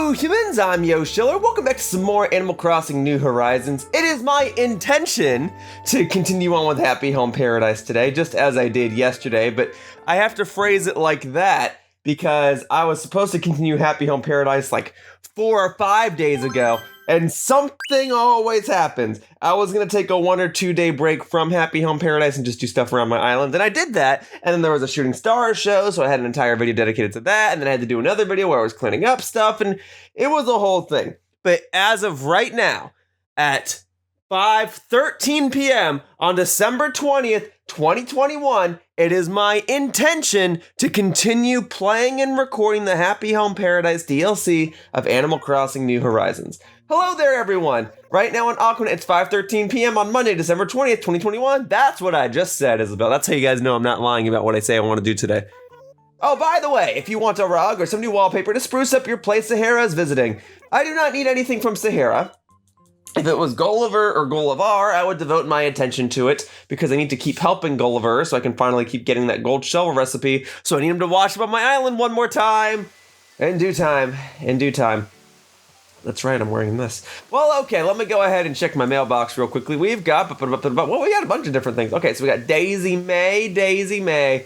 Hello humans, I'm Yoshiller. Welcome back to some more Animal Crossing New Horizons. It is my intention to continue on with Happy Home Paradise today, just as I did yesterday, but I have to phrase it like that because I was supposed to continue Happy Home Paradise like 4 or 5 days ago, and something always happens. I was going to take a 1 or 2 day break from Happy Home Paradise and just do stuff around my island, and I did that, and then there was a Shooting Stars show, so I had an entire video dedicated to that, and then I had to do another video where I was cleaning up stuff, and it was a whole thing. But as of right now, at 5:13 p.m. on December 20th, 2021, it is my intention to continue playing and recording the Happy Home Paradise DLC of Animal Crossing New Horizons. Hello there, everyone. Right now in Auckland, it's 5:13 p.m. on Monday, December 20th, 2021. That's what I just said, Isabel. That's how you guys know I'm not lying about what I say I want to do today. Oh, by the way, if you want a rug or some new wallpaper to spruce up your place Sahara is visiting, I do not need anything from Sahara. If it was Gulliver or Gullivar, I would devote my attention to it because I need to keep helping Gulliver so I can finally keep getting that gold shovel recipe. So I need him to wash up on my island one more time. In due time. In due time. That's right, I'm wearing this. Well, okay, let me go ahead and check my mailbox real quickly. We've got, well, we got a bunch of different things. Okay, so we got Daisy May.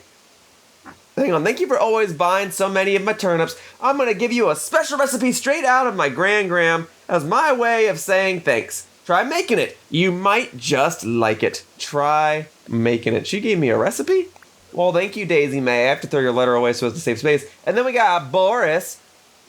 Hang on, thank you for always buying so many of my turnips. I'm gonna give you a special recipe straight out of my Gram as my way of saying thanks. Try making it. You might just like it. Try making it. She gave me a recipe? Well, thank you, Daisy May. I have to throw your letter away so as to save space. And then we got Boris.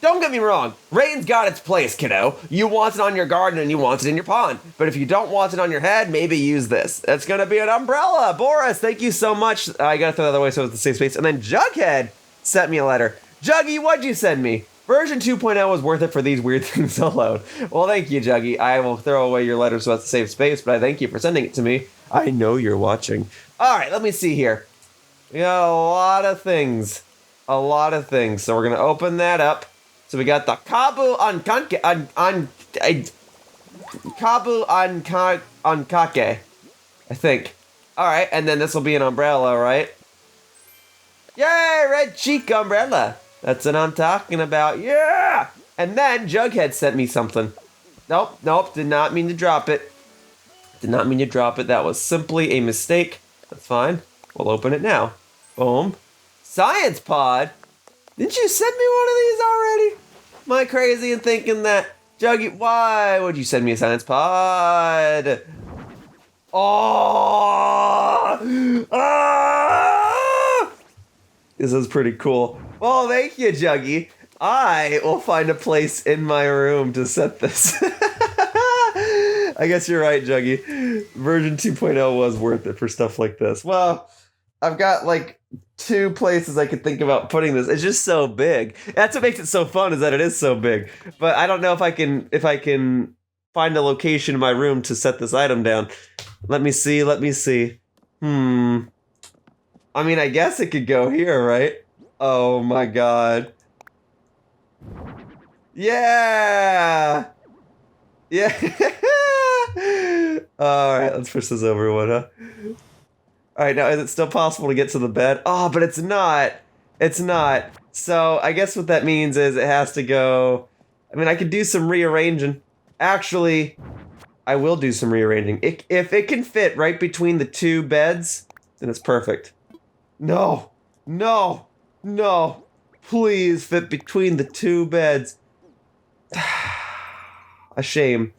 Don't get me wrong, rain's got its place, kiddo. You want it on your garden and you want it in your pond. But if you don't want it on your head, maybe use this. It's gonna be an umbrella. Boris, thank you so much. I gotta throw that away so it's the safe space. And then Jughead sent me a letter. Juggy, what'd you send me? Version 2.0 was worth it for these weird things alone. Well, thank you, Juggy. I will throw away your letter so it's a safe space, but I thank you for sending it to me. I know you're watching. All right, let me see here. We got a lot of things. So we're gonna open that up. So we got the Kabu Ankake, I think. All right, and then this will be an umbrella, right? Yay, red cheek umbrella. That's what I'm talking about, yeah! And then Jughead sent me something. Nope, did not mean to drop it. That was simply a mistake. That's fine, we'll open it now. Boom. Science Pod? Didn't you send me one of these already? Am I crazy in thinking that? Juggy, why would you send me a science pod? This is pretty cool. Well, thank you, Juggy. I will find a place in my room to set this. I guess you're right, Juggy. Version 2.0 was worth it for stuff like this. Well, I've got like 2 places I could think about putting this. It's just so big. That's what makes it so fun, is that it is so big. But I don't know if I can find a location in my room to set this item down. Let me see. I mean, I guess it could go here, right? Oh my god. Yeah. All right, let's push this over one, huh? All right, now is it still possible to get to the bed? Oh, but it's not. So I guess what that means is it has to go. I mean, I could do some rearranging. Actually, I will do some rearranging. If it can fit right between the 2 beds, then it's perfect. No. Please fit between the 2 beds. A shame.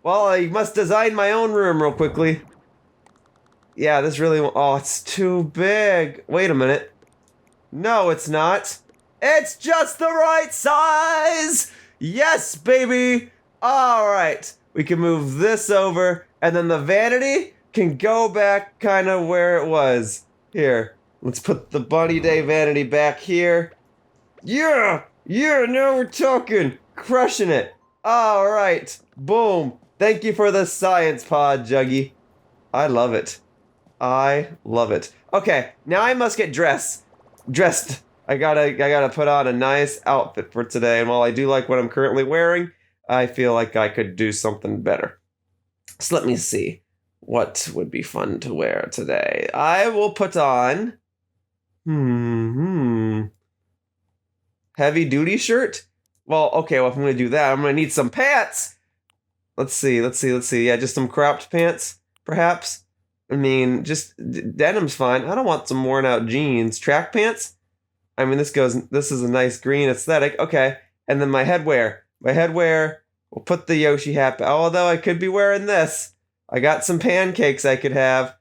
Well, I must design my own room real quickly. Yeah, this really... Oh, it's too big. Wait a minute. No, it's not. It's just the right size! Yes, baby! Alright. We can move this over, and then the vanity can go back kind of where it was. Here. Let's put the Bunny Day vanity back here. Yeah, now we're talking. Crushing it. Alright. Boom. Thank you for the science pod, Juggy. I love it. Okay, now I must get dressed. I gotta put on a nice outfit for today, and while I do like what I'm currently wearing, I feel like I could do something better. So let me see. What would be fun to wear today? I will put on... Heavy duty shirt Well, okay, well, if I'm going to do that, I'm going to need some pants. Let's see. Yeah, just some cropped pants, perhaps. I mean, just denim's fine. I don't want some worn out jeans. Track pants? I mean, this is a nice green aesthetic. Okay. And then my headwear. We'll put the Yoshi hat. Although I could be wearing this. I got some pancakes I could have.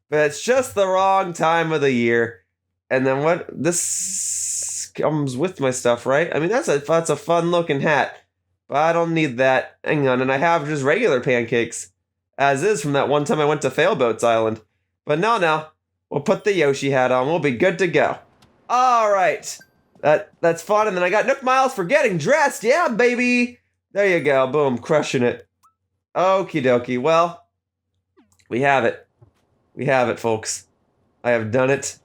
But it's just the wrong time of the year. And then what? This comes with my stuff, right? I mean, that's a fun looking hat. But I don't need that. Hang on. And I have just regular pancakes. As is from that one time I went to Failboats Island. But no. We'll put the Yoshi hat on. We'll be good to go. Alright. That's fun. And then I got Nook Miles for getting dressed. Yeah, baby. There you go. Boom. Crushing it. Okie dokie. Well, we have it. We have it, folks. I have done it.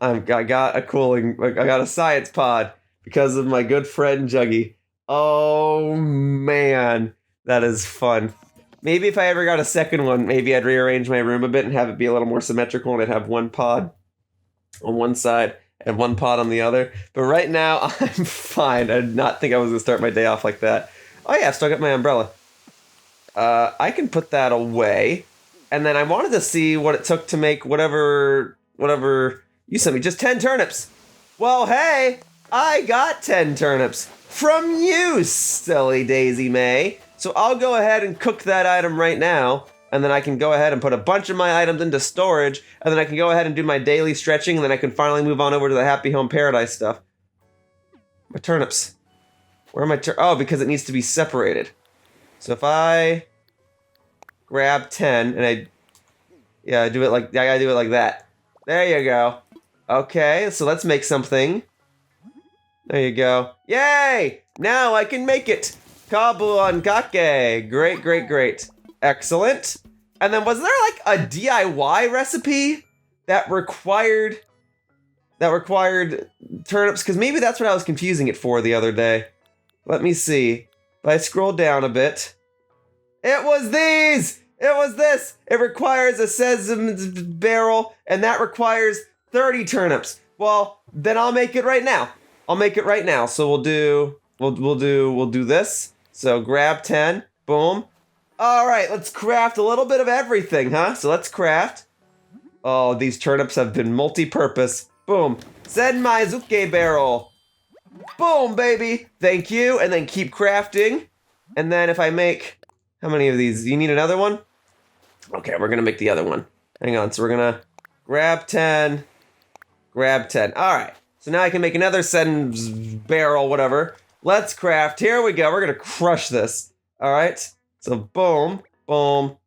I got a science pod because of my good friend Juggy. Oh, man. That is fun. Maybe if I ever got a second one, maybe I'd rearrange my room a bit and have it be a little more symmetrical and I'd have one pod on one side and one pod on the other. But right now, I'm fine. I did not think I was going to start my day off like that. Oh yeah, I've still got my umbrella. I can put that away. And then I wanted to see what it took to make whatever you sent me. Just 10 turnips. Well, hey, I got 10 turnips from you, silly Daisy May. So I'll go ahead and cook that item right now, and then I can go ahead and put a bunch of my items into storage, and then I can go ahead and do my daily stretching, and then I can finally move on over to the Happy Home Paradise stuff. My turnips. Where are my oh, because it needs to be separated. So if I grab 10, and I gotta do it like that. There you go. Okay, so let's make something. There you go. Yay! Now I can make it. Kabu Ankake. Great. Excellent. And then was there like a DIY recipe that required turnips? Because maybe that's what I was confusing it for the other day. Let me see. If I scroll down a bit. It was these! It was this! It requires a sesame barrel, and that requires 30 turnips. Well, then I'll make it right now. So we'll do this. So grab 10, boom. All right, let's craft a little bit of everything, huh? So let's craft. Oh, these turnips have been multi-purpose. Boom. Senmaizuke barrel. Boom, baby. Thank you. And then keep crafting. And then if I make, how many of these? You need another one? Okay, we're gonna make the other one. Hang on, so we're gonna grab 10. All right, so now I can make another Sen's barrel, whatever. Let's craft. Here we go. We're gonna crush this. All right. So boom. Okie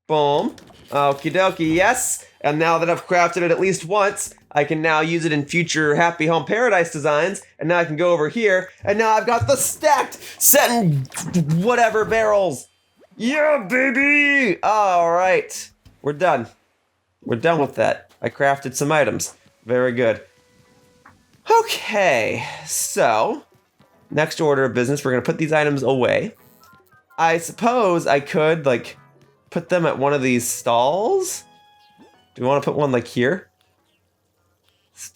dokie. Yes. And now that I've crafted it at least once, I can now use it in future Happy Home Paradise designs. And now I can go over here. And now I've got the stacked Sen whatever barrels. Yeah, baby. All right. We're done. We're done with that. I crafted some items. Very good. Okay. So next order of business, we're going to put these items away. I suppose I could, like, put them at one of these stalls? Do we want to put one, like, here?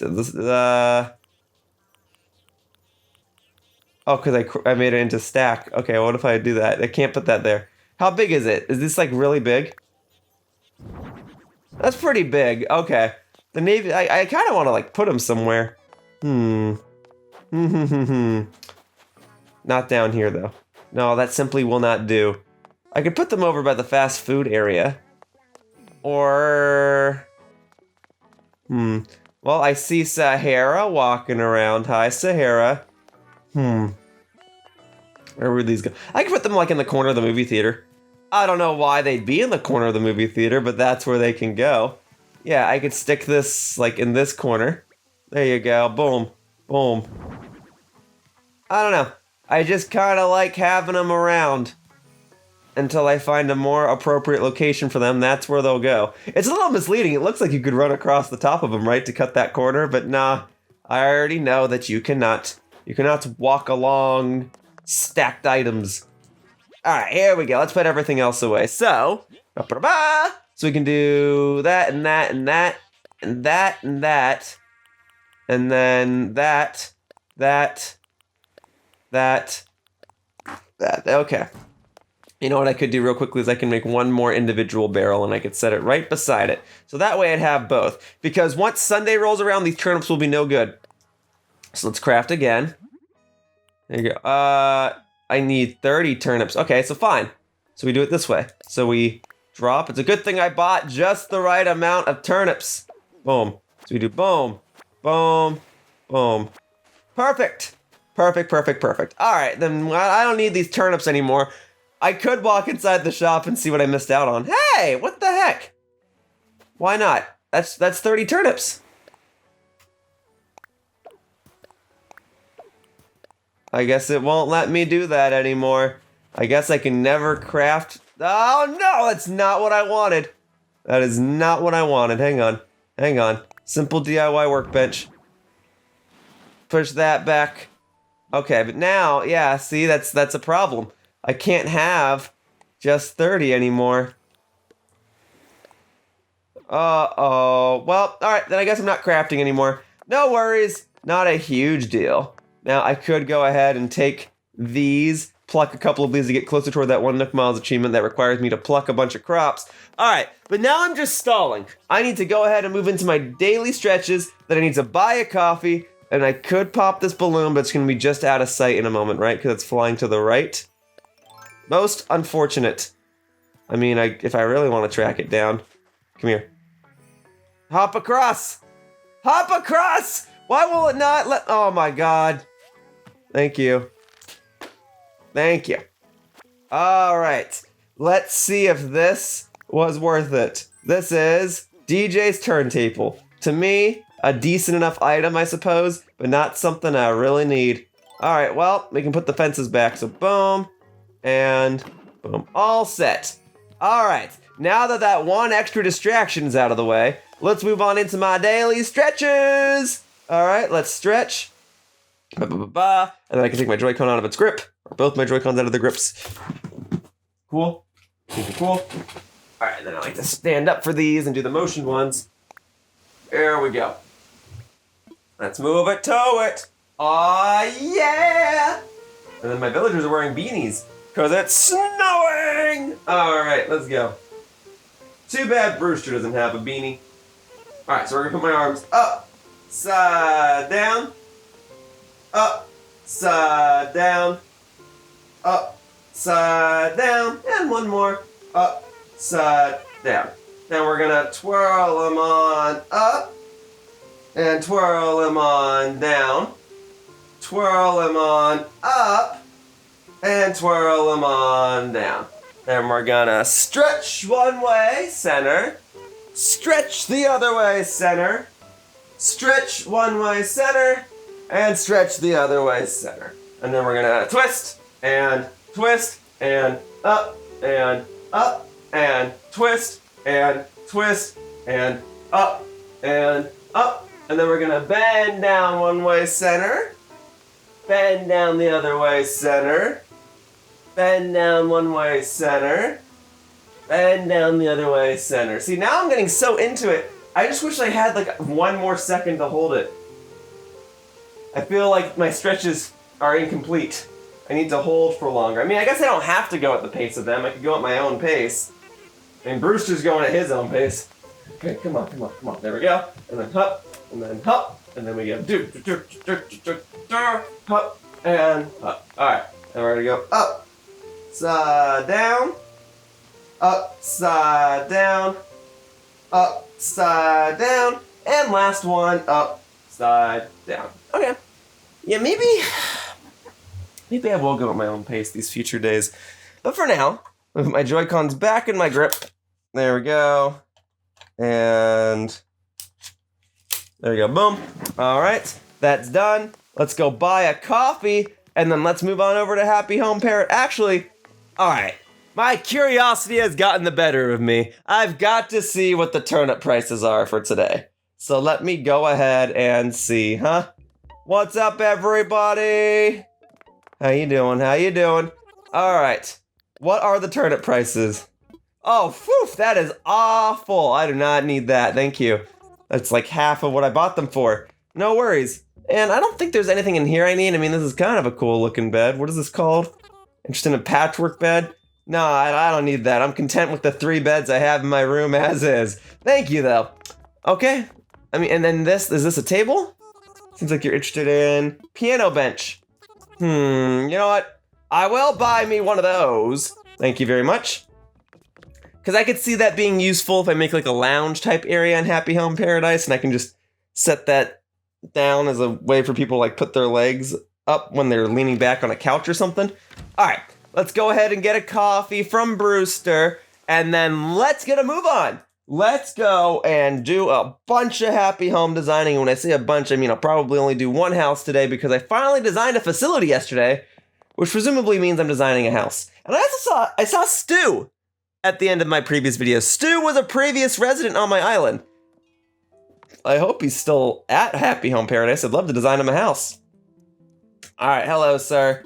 Oh, because I made it into stack. Okay, what if I do that? I can't put that there. How big is it? Is this, like, really big? That's pretty big. Okay. The navy, I kind of want to, like, put them somewhere. Not down here, though. No, that simply will not do. I could put them over by the fast food area. Or... Well, I see Sahara walking around. Hi, Sahara. Where would these go? I could put them, like, in the corner of the movie theater. I don't know why they'd be in the corner of the movie theater, but that's where they can go. Yeah, I could stick this, like, in this corner. There you go. Boom. I don't know. I just kind of like having them around until I find a more appropriate location for them. That's where they'll go. It's a little misleading. It looks like you could run across the top of them, right, to cut that corner. But nah, I already know that you cannot. You cannot walk along stacked items. All right, here we go. Let's put everything else away. So we can do that and that and that and that and that. And then that, that. Okay. You know what I could do real quickly is I can make one more individual barrel and I could set it right beside it. So that way I'd have both. Because once Sunday rolls around, these turnips will be no good. So let's craft again. There you go. I need 30 turnips. Okay, so fine. So we do it this way. So we drop. It's a good thing I bought just the right amount of turnips. Boom. So we do boom, boom, boom. Perfect. Perfect, perfect, perfect. All right, then I don't need these turnips anymore. I could walk inside the shop and see what I missed out on. Hey, what the heck? Why not? That's 30 turnips. I guess it won't let me do that anymore. I guess I can never craft. Oh no, that's not what I wanted. That is not what I wanted. Hang on. Hang on. Simple DIY workbench. Push that back. Okay, but now, yeah, see, that's a problem. I can't have just 30 anymore. Uh-oh. Well, alright, then I guess I'm not crafting anymore. No worries. Not a huge deal. Now, I could go ahead and take these, pluck a couple of these to get closer toward that one Nook Miles achievement that requires me to pluck a bunch of crops. Alright, but now I'm just stalling. I need to go ahead and move into my daily stretches, then I need to buy a coffee, and I could pop this balloon, but it's going to be just out of sight in a moment, right? Because it's flying to the right. Most unfortunate. I mean, if I really want to track it down. Come here. Hop across! Hop across! Why will it not let... Oh my god. Thank you. Thank you. Alright. Let's see if this was worth it. This is DJ's turntable. To me, a decent enough item, I suppose, but not something I really need. Alright, well, we can put the fences back. So boom, and boom. All set. Alright, now that one extra distraction is out of the way, let's move on into my daily stretches. Alright, let's stretch. And then I can take my Joy-Con out of its grip. Or both my Joy-Cons out of their grips. Cool. Super cool. Alright, then I like to stand up for these and do the motion ones. There we go. Let's move it to it. Aw, yeah! And then my villagers are wearing beanies, because it's snowing! Alright, let's go. Too bad Brewster doesn't have a beanie. Alright, so we're gonna put my arms up, side, down, up, side, down, up, side, down, and one more, up, side, down. Then we're gonna twirl them on up, and twirl them on down, twirl them on up, and twirl them on down. Then we're gonna stretch one way, center, stretch the other way, center, stretch one way, center, and stretch the other way, center. And then we're gonna twist, and up, and up, and twist, and up, and up. And then we're gonna bend down one way, center, bend down the other way, center, bend down one way, center, bend down the other way, center. See, now I'm getting so into it, I just wish I had like one more second to hold it. I feel like my stretches are incomplete. I need to hold for longer. I mean, I guess I don't have to go at the pace of them. I could go at my own pace. And Brewster's going at his own pace. Okay, come on. There we go. And then hop, and then hop, and then we go hop, and hop. Alright, and we're gonna go up, side, down, upside down, upside down, and last one, upside down. Okay. Yeah, maybe I will go at my own pace these future days. But for now, with my Joy-Cons back in my grip, there we go. And there we go, boom. All right, that's done. Let's go buy a coffee, and then let's move on over to Happy Home Parrot. Actually, all right, my curiosity has gotten the better of me. I've got to see what the turnip prices are for today. So let me go ahead and see, huh? What's up, everybody? How you doing? All right, what are the turnip prices? Oh, phew, that is awful. I do not need that, thank you. That's like half of what I bought them for. No worries. And I don't think there's anything in here I need. I mean, this is kind of a cool looking bed. What is this called? Interested in a patchwork bed? No, I don't need that. I'm content with the 3 beds I have in my room as is. Thank you, though. Okay. I mean, and then is this a table? Seems like you're interested in piano bench. You know what? I will buy me one of those. Thank you very much. Because I could see that being useful if I make like a lounge type area in Happy Home Paradise, and I can just set that down as a way for people to like put their legs up when they're leaning back on a couch or something. All right, let's go ahead and get a coffee from Brewster, and then let's get a move on. Let's go and do a bunch of happy home designing. And when I say a bunch, I mean I'll probably only do one house today because I finally designed a facility yesterday, which presumably means I'm designing a house. And I saw Stu at the end of my previous video. Stu was a previous resident on my island. I hope he's still at Happy Home Paradise. I'd love to design him a house. All right, hello, sir.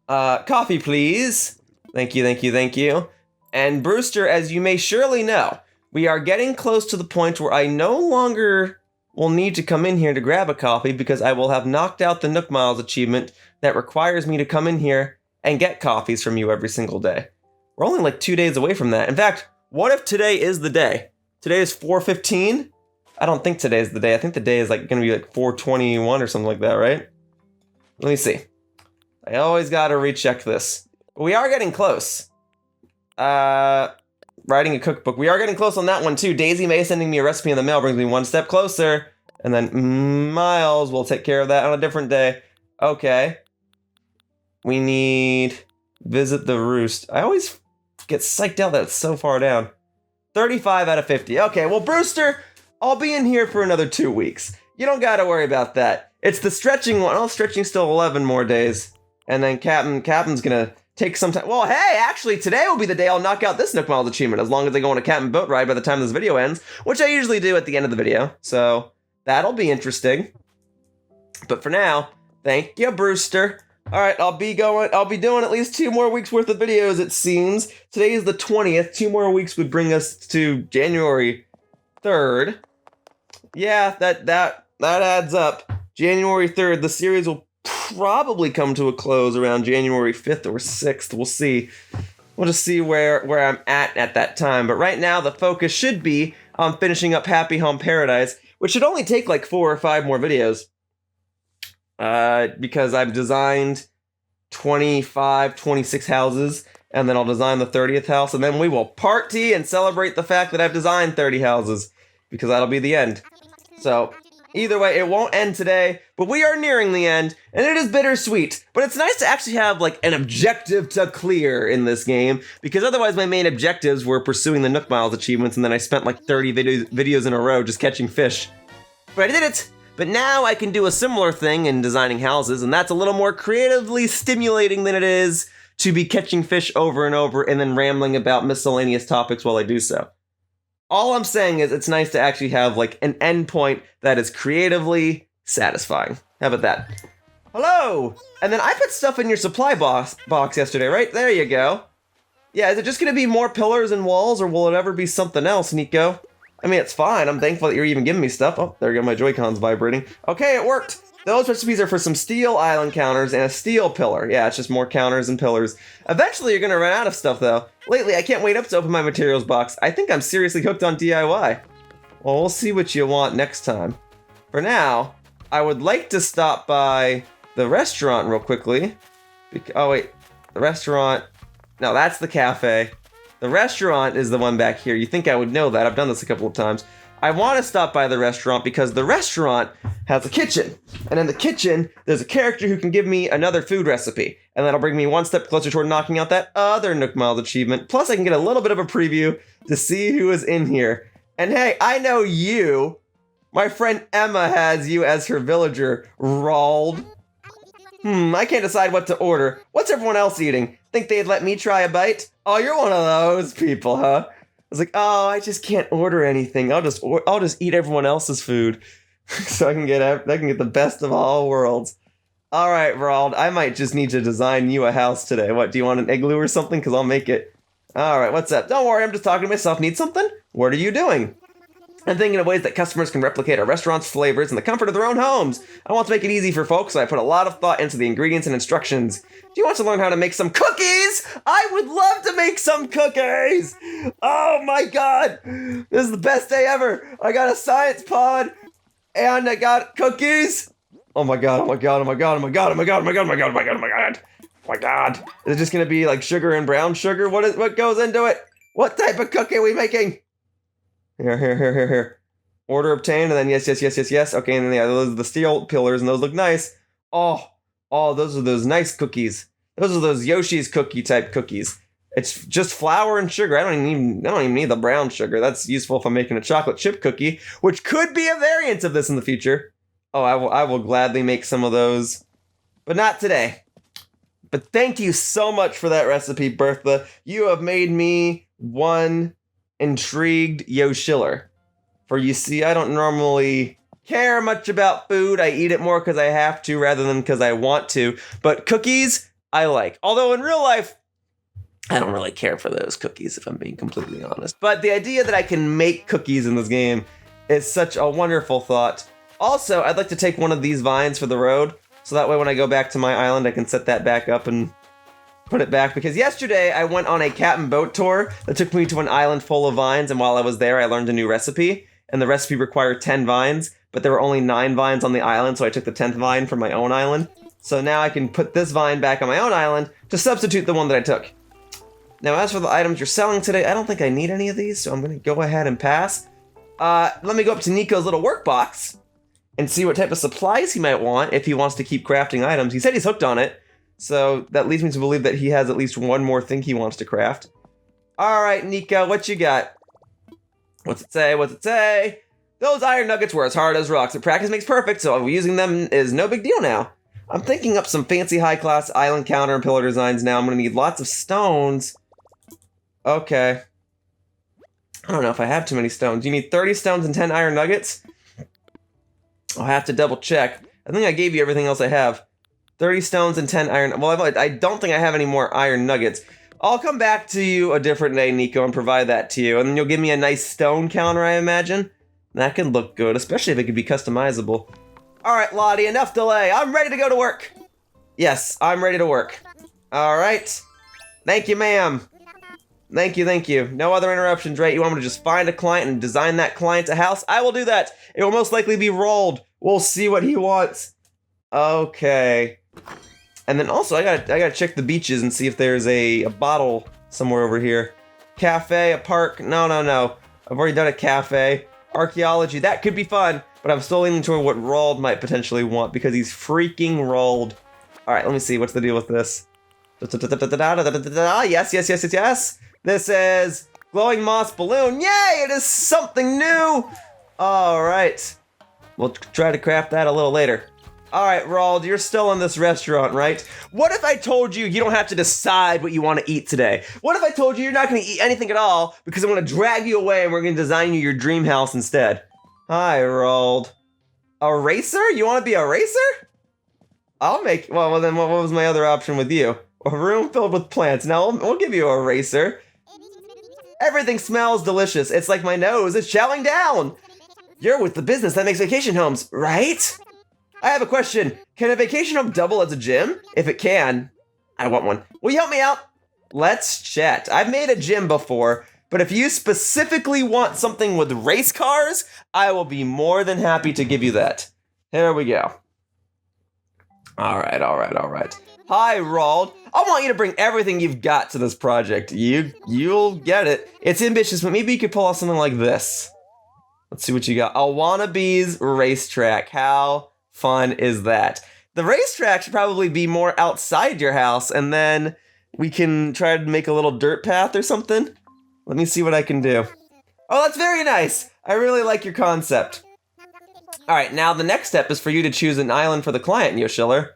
Coffee, please. Thank you, thank you, thank you. And Brewster, as you may surely know, we are getting close to the point where I no longer will need to come in here to grab a coffee because I will have knocked out the Nook Miles achievement that requires me to come in here and get coffees from you every single day. We're only like 2 days away from that. In fact, what if today is the day? Today is 4:15? I don't think today is the day. I think the day is like going to be like 4:21 or something like that, right? Let me see. I always got to recheck this. We are getting close. Writing a cookbook. We are getting close on that one too. Daisy May sending me a recipe in the mail brings me one step closer. And then Miles will take care of that on a different day. Okay. We need visit the roost. I always get psyched out that it's so far down. 35 out of 50. Okay, well, Brewster, I'll be in here for another 2 weeks. You don't got to worry about that. It's the stretching one. Oh, stretching still 11 more days. And then Captain's going to take some time. Well, hey, actually, today will be the day I'll knock out this Nook Miles achievement, as long as I go on a Captain boat ride by the time this video ends, which I usually do at the end of the video. So that'll be interesting. But for now, thank you, Brewster. All right, I'll be doing at least 2 more weeks worth of videos, it seems. Today is the 20th. 2 more weeks would bring us to January 3rd. Yeah, that adds up. January 3rd, the series will probably come to a close around January 5th or 6th. We'll see. We'll just see where I'm at that time. But right now, the focus should be on finishing up Happy Home Paradise, which should only take like 4 or 5 more videos. Because I've designed 25, 26 houses, and then I'll design the 30th house, and then we will party and celebrate the fact that I've designed 30 houses, because that'll be the end. So, either way, it won't end today, but we are nearing the end, and it is bittersweet. But it's nice to actually have, like, an objective to clear in this game, because otherwise my main objectives were pursuing the Nook Miles achievements, and then I spent, like, 30 videos in a row just catching fish. But I did it! But now I can do a similar thing in designing houses, and that's a little more creatively stimulating than it is to be catching fish over and over and then rambling about miscellaneous topics while I do so. All I'm saying is it's nice to actually have like an endpoint that is creatively satisfying. How about that? Hello! And then I put stuff in your supply box yesterday, right? There you go. Yeah, is it just gonna be more pillars and walls, or will it ever be something else, Nico? I mean, it's fine. I'm thankful that you're even giving me stuff. Oh, there you go, my Joy-Cons vibrating. Okay, it worked. Those recipes are for some steel island counters and a steel pillar. Yeah, it's just more counters and pillars. Eventually, you're going to run out of stuff, though. Lately, I can't wait up to open my materials box. I think I'm seriously hooked on DIY. Well, we'll see what you want next time. For now, I would like to stop by the restaurant real quickly. Oh, wait. The restaurant. No, that's the cafe. The restaurant is the one back here. You think I would know that. I've done this a couple of times. I want to stop by the restaurant because the restaurant has a kitchen. And in the kitchen, there's a character who can give me another food recipe. And that'll bring me one step closer toward knocking out that other Nook Miles achievement. Plus, I can get a little bit of a preview to see who is in here. And hey, I know you. My friend Emma has you as her villager, Roald. I can't decide what to order. What's everyone else eating? Think they'd let me try a bite? Oh, you're one of those people, huh? I was like, oh, I just can't order anything. I'll just eat everyone else's food, so I can get the best of all worlds. All right, Roald, I might just need to design you a house today. What? Do you want an igloo or something? Because I'll make it. All right, what's up? Don't worry, I'm just talking to myself. Need something? What are you doing? I'm thinking of ways that customers can replicate our restaurant's flavors in the comfort of their own homes. I want to make it easy for folks, so I put a lot of thought into the ingredients and instructions. Do you want to learn how to make some cookies? I would love to make some cookies! Oh my god! This is the best day ever! I got a science pod, and I got cookies! Oh my god, oh my god, oh my god, oh my god, oh my god, oh my god, oh my god, oh my god, oh my god! Oh my god! Is it just gonna be like sugar and brown sugar? What goes into it? What type of cookie are we making? Here. Order obtained, and then yes. Okay, and then yeah, those are the steel pillars, and those look nice. Oh, those are those nice cookies. Those are those Yoshi's cookie type cookies. It's just flour and sugar. I don't even need the brown sugar. That's useful if I'm making a chocolate chip cookie, which could be a variant of this in the future. Oh, I will gladly make some of those, but not today. But thank you so much for that recipe, Bertha. You have made me one intrigued Yoshiller. For you see, I don't normally care much about food. I eat it more because I have to rather than because I want to. But cookies, I like. Although in real life, I don't really care for those cookies, if I'm being completely honest. But the idea that I can make cookies in this game is such a wonderful thought. Also, I'd like to take one of these vines for the road, so that way when I go back to my island, I can set that back up and put it back, because yesterday I went on a cat and boat tour that took me to an island full of vines, and while I was there I learned a new recipe, and the recipe required 10 vines, but there were only 9 vines on the island, so I took the 10th vine from my own island. So now I can put this vine back on my own island to substitute the one that I took. Now as for the items you're selling today, I don't think I need any of these, so I'm going to go ahead and pass. Let me go up to Nico's little workbox and see what type of supplies he might want if he wants to keep crafting items. He said he's hooked on it. So that leads me to believe that he has at least one more thing he wants to craft. All right, Nico, what you got? What's it say? Those iron nuggets were as hard as rocks, but practice makes perfect, so using them is no big deal now. I'm thinking up some fancy high-class island counter and pillar designs now. I'm going to need lots of stones. Okay. I don't know if I have too many stones. You need 30 stones and 10 iron nuggets? I'll have to double check. I think I gave you everything else I have. 30 stones and 10 iron... Well, I don't think I have any more iron nuggets. I'll come back to you a different day, Nico, and provide that to you. And then you'll give me a nice stone counter, I imagine. That can look good, especially if it could be customizable. Alright, Lottie, enough delay. I'm ready to go to work. Yes, I'm ready to work. Alright. Thank you, ma'am. Thank you. No other interruptions, right? You want me to just find a client and design that client a house? I will do that. It will most likely be Roald. We'll see what he wants. Okay. And then also, I gotta check the beaches and see if there's a bottle somewhere over here. Cafe, a park. No. I've already done a cafe. Archaeology, that could be fun, but I'm still leaning toward what Roald might potentially want because he's freaking Roald. Alright, let me see. What's the deal with this? Yes. This is glowing moss balloon. Yay! It is something new! Alright. We'll try to craft that a little later. Alright, Roald, you're still in this restaurant, right? What if I told you don't have to decide what you want to eat today? What if I told you you're not going to eat anything at all because I'm going to drag you away and we're going to design you your dream house instead? Hi, Roald. A racer? You want to be a racer? Well, then what was my other option with you? A room filled with plants. Now, we'll give you a racer. Everything smells delicious. It's like my nose is chowing down. You're with the business that makes vacation homes, right? I have a question. Can a vacation home double as a gym? If it can, I want one. Will you help me out? Let's chat. I've made a gym before, but if you specifically want something with race cars, I will be more than happy to give you that. Here we go. All right. Hi, Roald. I want you to bring everything you've got to this project. You'll get it. It's ambitious, but maybe you could pull off something like this. Let's see what you got. A Wannabe's racetrack. How fun is that? The racetrack should probably be more outside your house, and then we can try to make a little dirt path or something. Let me see what I can do. Oh, that's very nice. I really like your concept. All right, now the next step is for you to choose an island for the client, Yoshiller.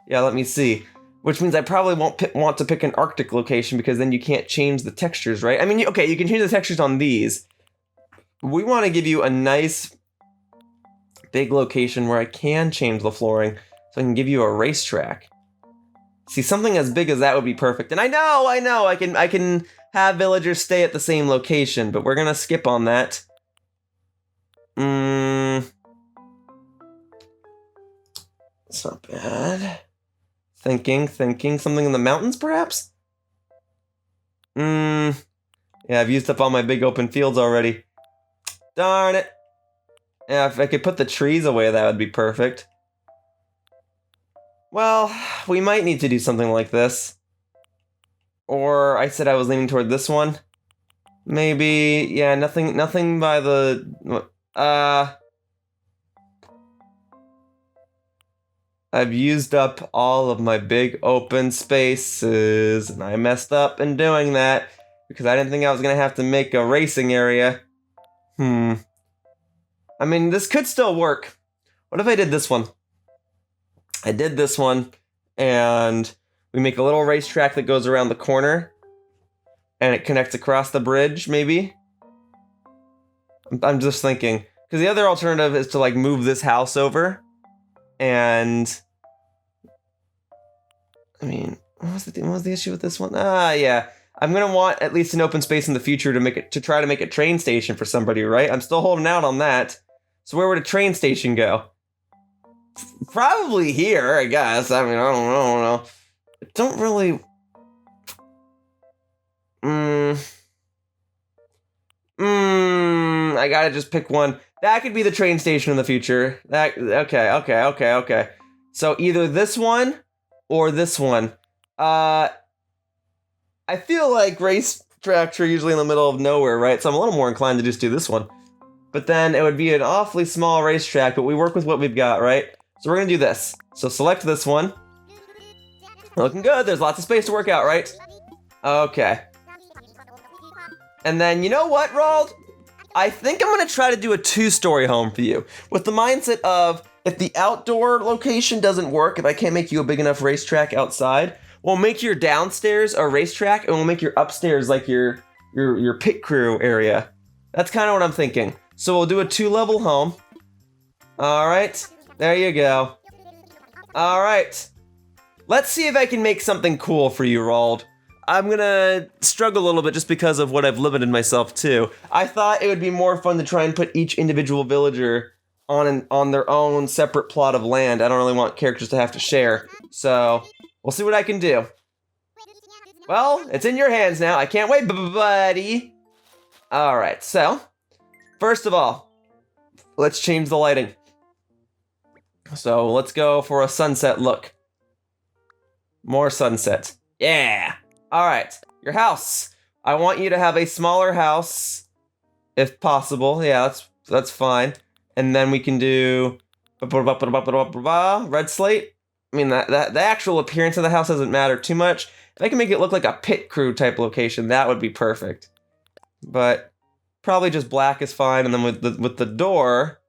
Yeah, let me see. Which means I probably won't want to pick an Arctic location because then you can't change the textures, right? I mean, okay, you can change the textures on these. We want to give you a nice big location where I can change the flooring so I can give you a racetrack. See, something as big as that would be perfect. And I know, I can have villagers stay at the same location, but we're gonna skip on that. It's not bad. Thinking. Something in the mountains, perhaps? Yeah, I've used up all my big open fields already. Darn it. Yeah, if I could put the trees away, that would be perfect. Well, we might need to do something like this. Or I said I was leaning toward this one. Maybe, yeah, nothing by the... I've used up all of my big open spaces, and I messed up in doing that because I didn't think I was gonna have to make a racing area. I mean, this could still work. What if I did this one? I did this one, and we make a little racetrack that goes around the corner, and it connects across the bridge, maybe? I'm just thinking. Because the other alternative is to, like, move this house over. And I mean, what was the issue with this one? Yeah. I'm gonna want at least an open space in the future to try to make a train station for somebody, right? I'm still holding out on that. So where would a train station go? Probably here, I guess. I mean, I don't know. I don't really. I gotta just pick one. That could be the train station in the future. Okay. So either this one or this one. I feel like racetracks are usually in the middle of nowhere, right? So I'm a little more inclined to just do this one. But then it would be an awfully small racetrack, but we work with what we've got, right? So we're gonna do this. So select this one. Looking good. There's lots of space to work out, right? Okay. And then, you know what, Roald? I think I'm going to try to do a 2-story home for you. With the mindset of, if the outdoor location doesn't work, if I can't make you a big enough racetrack outside, we'll make your downstairs a racetrack, and we'll make your upstairs like your pit crew area. That's kind of what I'm thinking. So we'll do a 2-level home. Alright, there you go. Alright. Let's see if I can make something cool for you, Roald. I'm gonna struggle a little bit just because of what I've limited myself to. I thought it would be more fun to try and put each individual villager on their own separate plot of land. I don't really want characters to have to share. So, we'll see what I can do. Well, it's in your hands now. I can't wait, buddy. Alright, so, first of all, let's change the lighting. So, let's go for a sunset look. More sunset. Yeah! Alright, your house. I want you to have a smaller house, if possible. Yeah, that's fine. And then we can do red slate. I mean, the actual appearance of the house doesn't matter too much. If I can make it look like a pit crew type location, that would be perfect. But probably just black is fine. And then with the door,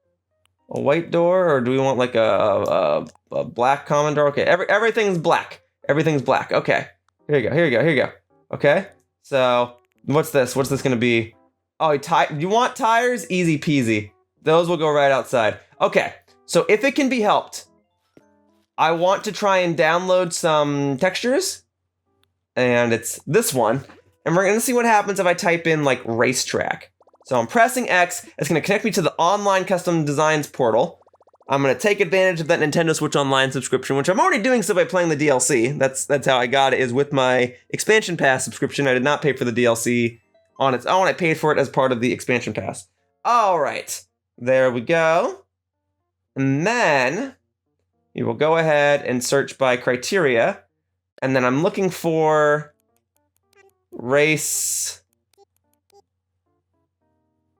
a white door, or do we want like a black common door? Okay, everything's black. Everything's black. Okay. Here you go. Okay, so what's this? What's this gonna be? Oh, you want tires? Easy peasy. Those will go right outside. Okay, so if it can be helped, I want to try and download some textures, and it's this one, and we're gonna see what happens if I type in like racetrack. So I'm pressing X. It's gonna connect me to the online custom designs portal. I'm gonna take advantage of that Nintendo Switch Online subscription, which I'm already doing so by playing the DLC. That's how I got it, is with my expansion pass subscription. I did not pay for the DLC on its own. I paid for it as part of the expansion pass. All right, there we go. And then you will go ahead and search by criteria, and then I'm looking for race.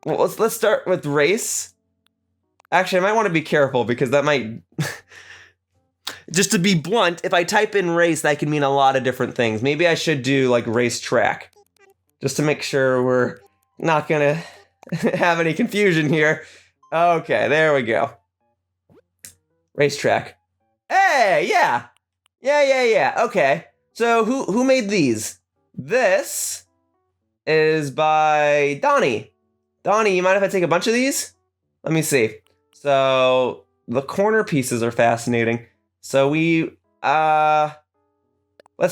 Well, let's start with race. Actually, I might want to be careful because that might... Just to be blunt, if I type in race, that can mean a lot of different things. Maybe I should do, like, racetrack. Just to make sure we're not gonna have any confusion here. Okay, there we go. Racetrack. Hey, yeah! Yeah. Okay. So, who made these? This is by Donnie. Donnie, you mind if I take a bunch of these? Let me see. So, the corner pieces are fascinating. So let's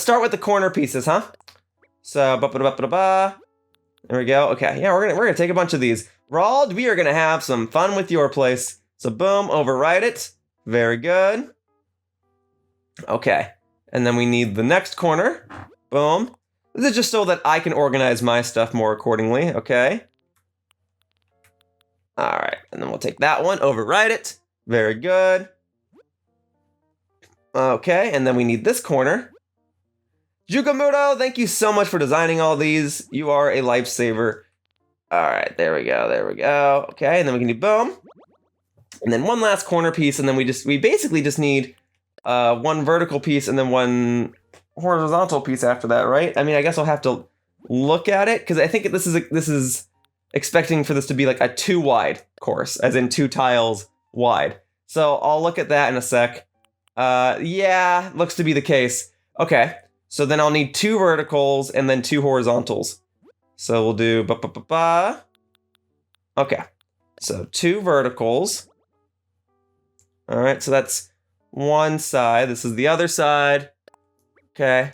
start with the corner pieces, huh? So, there we go. Okay, yeah, we're gonna take a bunch of these. Roald, we are going to have some fun with your place. So boom, overwrite it. Very good. Okay. And then we need the next corner. Boom. This is just so that I can organize my stuff more accordingly. Okay. All right. And then we'll take that one, overwrite it. Very good. Okay. And then we need this corner. Jukamuto, thank you so much for designing all these. You are a lifesaver. All right, there we go, there we go. Okay, and then we can do boom. And then one last corner piece, and then we basically just need one vertical piece and then one horizontal piece after that, right? I mean, I guess I'll have to look at it, because I think this is expecting for this to be like a 2 wide course, as in 2 tiles wide. So I'll look at that in a sec. Yeah, looks to be the case. Okay. So then I'll need 2 verticals and then 2 horizontals. So we'll do ba-ba-ba-ba. Okay. So 2 verticals. All right, so that's one side. This is the other side. Okay.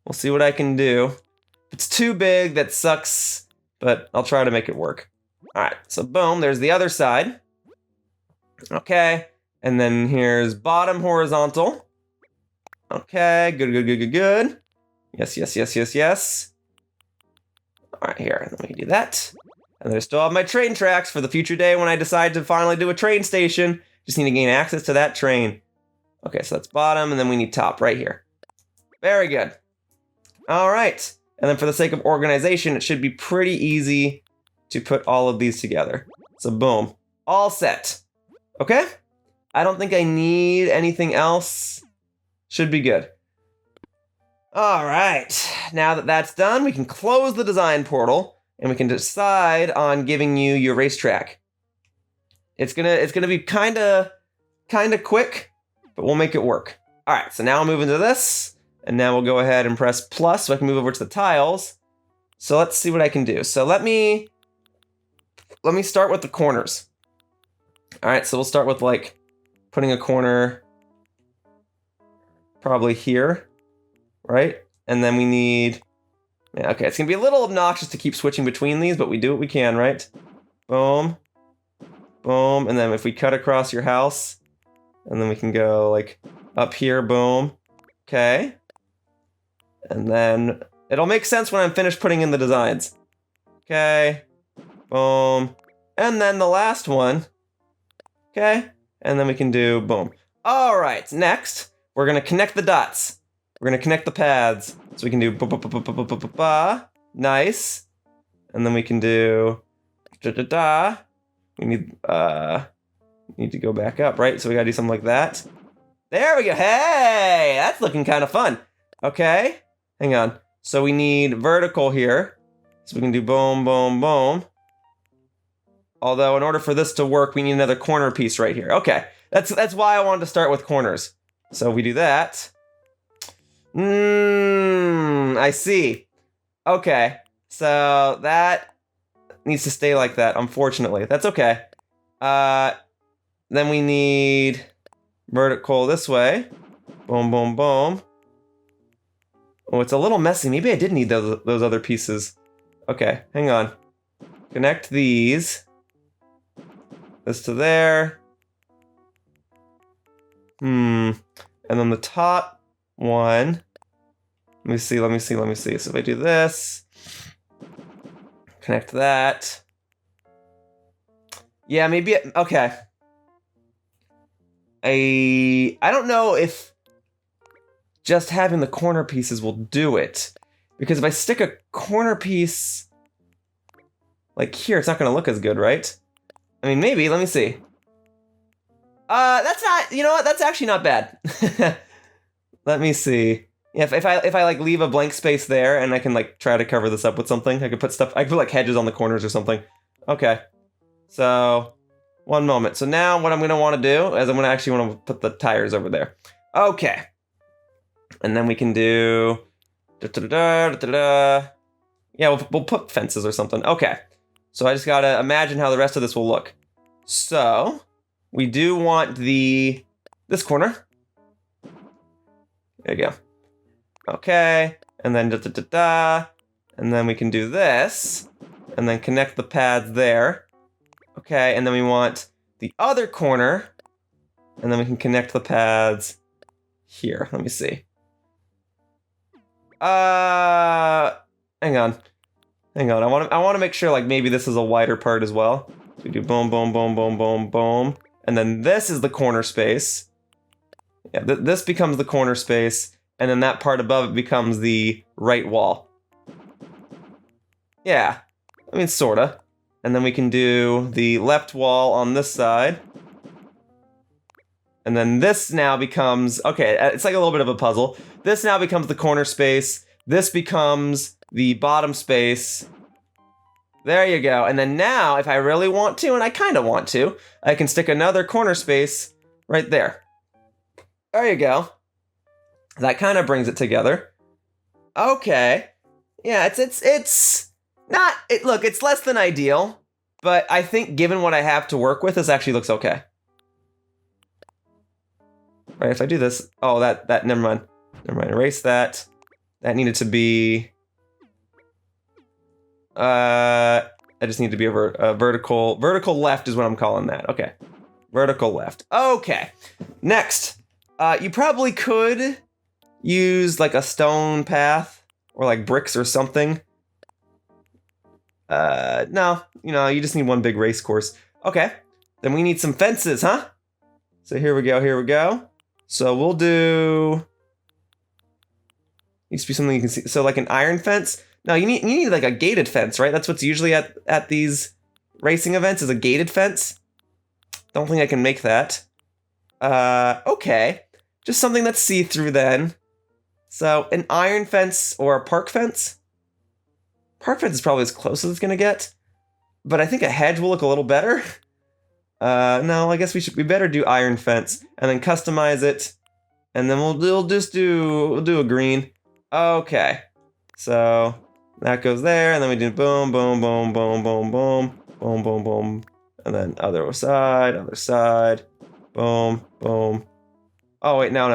We'll see what I can do. If it's too big, that sucks, but I'll try to make it work. All right, so boom, there's the other side. Okay. And then here's bottom horizontal. Okay, good. Yes. All right, here, and let me do that. And then I still have my train tracks for the future day when I decide to finally do a train station. Just need to gain access to that train. Okay, so that's bottom, and then we need top right here. Very good. All right, and then for the sake of organization, it should be pretty easy to put all of these together. So boom, all set. Okay, I don't think I need anything else. Should be good. All right, now that that's done, we can close the design portal and we can decide on giving you your racetrack. It's gonna be kinda quick, but we'll make it work. All right, so now I'll move into this, and now we'll go ahead and press plus so I can move over to the tiles. So let's see what I can do. So let me start with the corners. All right, so we'll start with like putting a corner probably here, right? And then we need, yeah, okay, it's gonna be a little obnoxious to keep switching between these, but we do what we can, right? Boom, boom, and then if we cut across your house, and then we can go like up here, boom, okay. And then it'll make sense when I'm finished putting in the designs. Okay, boom, and then the last one, okay, and then we can do boom. All right, next, we're gonna connect the dots. We're gonna connect the paths. So we can do ba-ba-ba-ba-ba-ba-ba. Nice. And then we can do da-da-da. We need to go back up, right? So we gotta do something like that. There we go. Hey, that's looking kind of fun. Okay, hang on. So we need vertical here. So we can do boom, boom, boom. Although in order for this to work, we need another corner piece right here. Okay, that's why I wanted to start with corners. So we do that. I see. Okay, so that needs to stay like that, unfortunately. That's okay. Then we need vertical this way. Boom, boom, boom. Oh, it's a little messy. Maybe I did need those other pieces. Okay, hang on. Connect these. This to there. And then the top one. Let me see. So if I do this, connect that. Yeah, maybe, okay. I don't know if just having the corner pieces will do it. Because if I stick a corner piece like here, it's not gonna look as good, right? I mean, maybe, let me see. That's not, you know what, that's actually not bad. Let me see. Yeah, if I like leave a blank space there and I can like try to cover this up with something, I could put like hedges on the corners or something. Okay. So, one moment. So now what I'm gonna wanna do is I'm gonna actually wanna put the tires over there. Okay. And then we can do, yeah, we'll put fences or something. Okay. So I just gotta imagine how the rest of this will look. So, we do want this corner. There you go. Okay, and then and then we can do this, and then connect the pads there. Okay, and then we want the other corner, and then we can connect the paths here. Let me see. Hang on. I want to make sure like maybe this is a wider part as well. So we do boom, boom, boom, boom, boom, boom, and then this is the corner space. Yeah, this becomes the corner space, and then that part above it becomes the right wall. Yeah, I mean sorta. And then we can do the left wall on this side. And then this now becomes, okay, it's like a little bit of a puzzle. This now becomes the corner space. This becomes the bottom space. There you go. And then now, if I really want to, and I kind of want to, I can stick another corner space right there. There you go. That kind of brings it together. Okay. Yeah, it's not, look, it's less than ideal, but I think given what I have to work with, this actually looks okay. Right, if I do this, oh, never mind, erase that. That needed to be, I just need to be a vertical left is what I'm calling that, okay. Vertical left, okay. Next, you probably could use like a stone path or like bricks or something. No, you just need one big race course. Okay, then we need some fences, huh? So here we go. So we'll do, needs to be something you can see. So like an iron fence. No, you need like a gated fence, right? That's what's usually at these racing events is a gated fence. Don't think I can make that. Okay, just something that's see-through then. So an iron fence or a park fence. Park fence is probably as close as it's gonna get, but I think a hedge will look a little better. No, I guess we better do iron fence and then customize it, and then we'll do a green. Okay, so that goes there, and then we do boom, boom, boom, boom, boom, boom, boom, boom, boom, and then other side, boom, boom. Oh wait, no.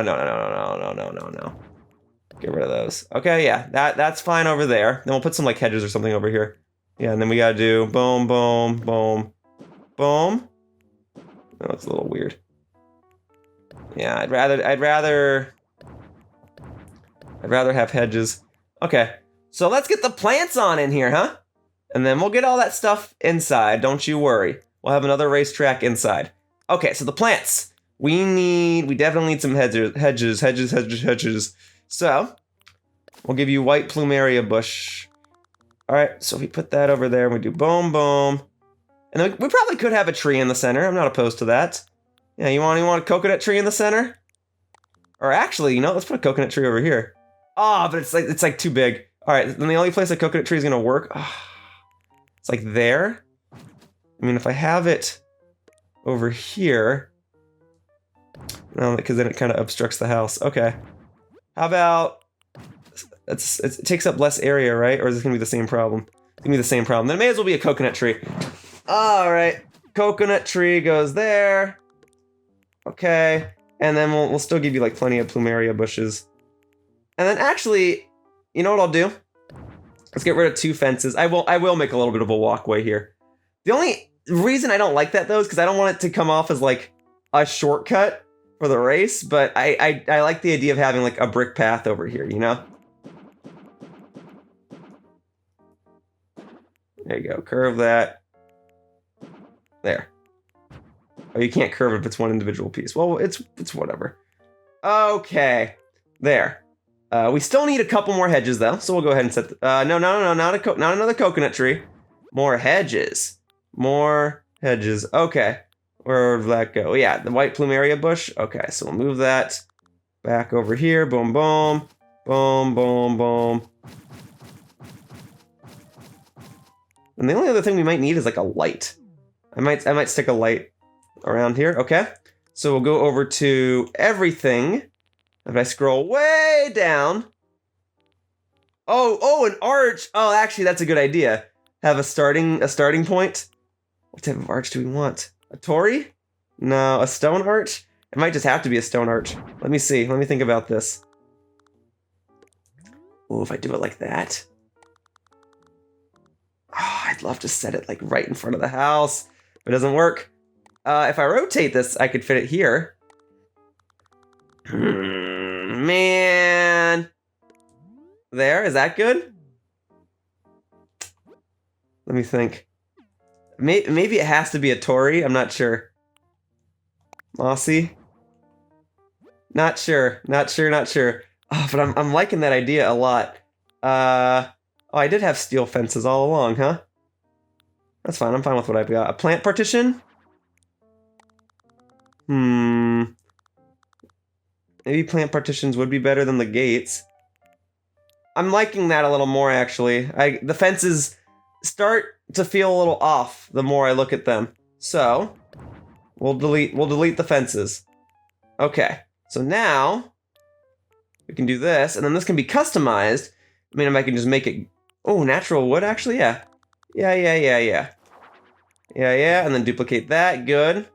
Get rid of those. Okay, yeah, that's fine over there. Then we'll put some like hedges or something over here. Yeah, and then we gotta do boom, boom, boom, boom. That looks a little weird. Yeah, I'd rather have hedges. Okay, so let's get the plants on in here, huh? And then we'll get all that stuff inside. Don't you worry. We'll have another racetrack inside. Okay, so the plants. We definitely need some hedges. So, we'll give you white plumeria bush. All right, so if we put that over there, and we do boom, boom. And then we probably could have a tree in the center. I'm not opposed to that. Yeah, you want a coconut tree in the center? Or actually, let's put a coconut tree over here. Ah, but it's like too big. All right, then the only place a coconut tree is gonna work, it's like there. I mean, if I have it over here, no, because then it kind of obstructs the house. Okay. How about, it takes up less area, right? Or is this gonna be the same problem? It's gonna be the same problem. Then it may as well be a coconut tree. All right, coconut tree goes there. Okay, and then we'll still give you like plenty of plumeria bushes. And then actually, you know what I'll do? Let's get rid of 2 fences. I will make a little bit of a walkway here. The only reason I don't like that though is because I don't want it to come off as like a shortcut for the race, but I like the idea of having like a brick path over here, There you go, curve that. There. Oh, you can't curve it if it's one individual piece. Well, it's whatever. Okay, there. We still need a couple more hedges though, so we'll go ahead and set. No, not another coconut tree. More hedges. Okay, where did that go? Yeah, the white plumeria bush. Okay, so we'll move that back over here. Boom, boom, boom, boom, boom. And the only other thing we might need is like a light. I might stick a light around here. Okay, so we'll go over to everything. If I scroll way down. Oh, an arch. Oh, actually, that's a good idea. Have a starting point. What type of arch do we want? A torii? No, a stone arch? It might just have to be a stone arch. Let me see. Let me think about this. Oh, if I do it like that. Oh, I'd love to set it like right in front of the house. It doesn't work. If I rotate this, I could fit it here. Man. There, is that good? Let me think. Maybe it has to be a Tory. I'm not sure. Mossy. Not sure. Oh, but I'm liking that idea a lot. Oh, I did have steel fences all along, huh? That's fine. I'm fine with what I've got. A plant partition? Maybe plant partitions would be better than the gates. I'm liking that a little more, actually. The fences start to feel a little off the more I look at them. So, we'll delete the fences. Okay. So now we can do this, and then this can be customized. I mean, if I can just make it... Oh, natural wood, actually? Yeah. Yeah, and then duplicate that. Good.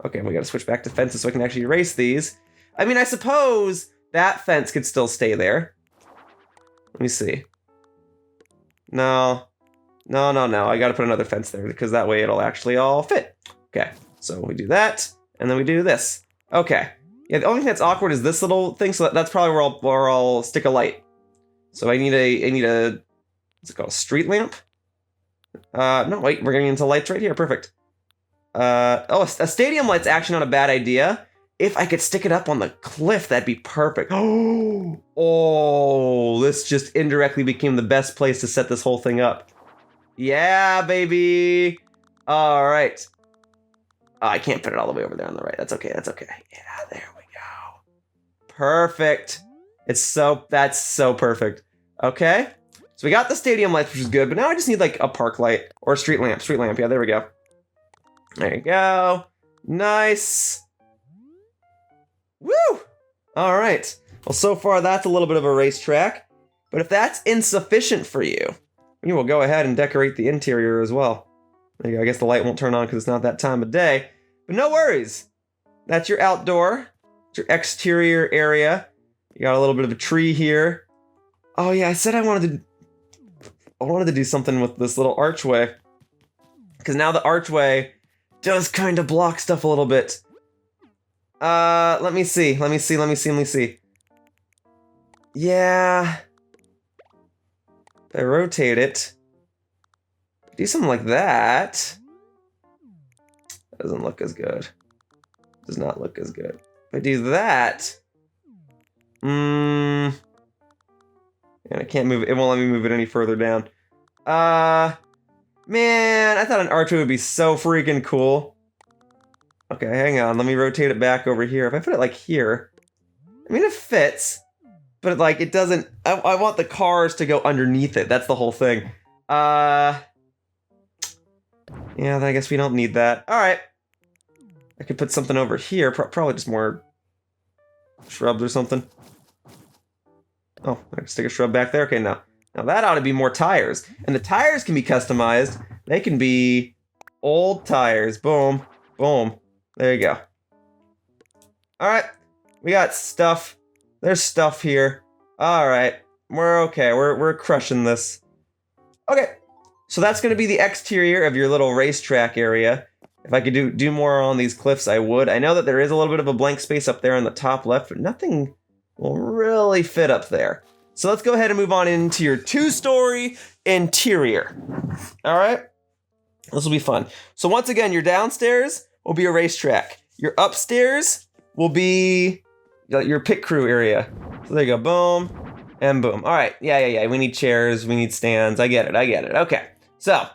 Okay, we gotta switch back to fences so I can actually erase these. I mean, I suppose that fence could still stay there. Let me see. No. I gotta put another fence there because that way it'll actually all fit. Okay, so we do that, and then we do this. Okay. Yeah, the only thing that's awkward is this little thing, so that's probably where I'll stick a light. So I need a what's it called? A street lamp? No, wait, we're getting into lights right here. Perfect. Oh, a stadium light's actually not a bad idea. If I could stick it up on the cliff, that'd be perfect. Oh, this just indirectly became the best place to set this whole thing up. Yeah, baby. All right. Oh, I can't put it all the way over there on the right. That's okay. Yeah, there we go. Perfect. That's so perfect. Okay. So we got the stadium lights, which is good, but now I just need like a park light or a street lamp. Yeah, there we go. There you go. Nice. Woo! All right. Well, so far that's a little bit of a racetrack, but if that's insufficient for you, you will go ahead and decorate the interior as well. There you go. I guess the light won't turn on because it's not that time of day, but no worries. That's your outdoor, it's your exterior area. You got a little bit of a tree here. Oh yeah, I said I wanted to do something with this little archway, because now the archway does kind of block stuff a little bit. Let me see. Yeah. If I rotate it, do something like that. Doesn't look as good. Does not look as good. If I do that, and I can't move it. It won't let me move it any further down. Man, I thought an archway would be so freaking cool. Okay, hang on. Let me rotate it back over here. If I put it like here, I mean, it fits, but like it doesn't. I want the cars to go underneath it. That's the whole thing. Yeah, then I guess we don't need that. All right. I could put something over here. Probably just more shrubs or something. Oh, I can stick a shrub back there. Okay, now that ought to be more tires. And the tires can be customized. They can be old tires. Boom. Boom. There you go. All right. We got stuff. There's stuff here. All right. We're okay. We're crushing this. Okay. So that's going to be the exterior of your little racetrack area. If I could do more on these cliffs, I would. I know that there is a little bit of a blank space up there on the top left, but nothing will really fit up there. So let's go ahead and move on into your 2-story interior. All right? This will be fun. So once again, your downstairs will be a racetrack. Your upstairs will be your pit crew area. So there you go. Boom and boom. All right. Yeah. We need chairs. We need stands. I get it. Okay. So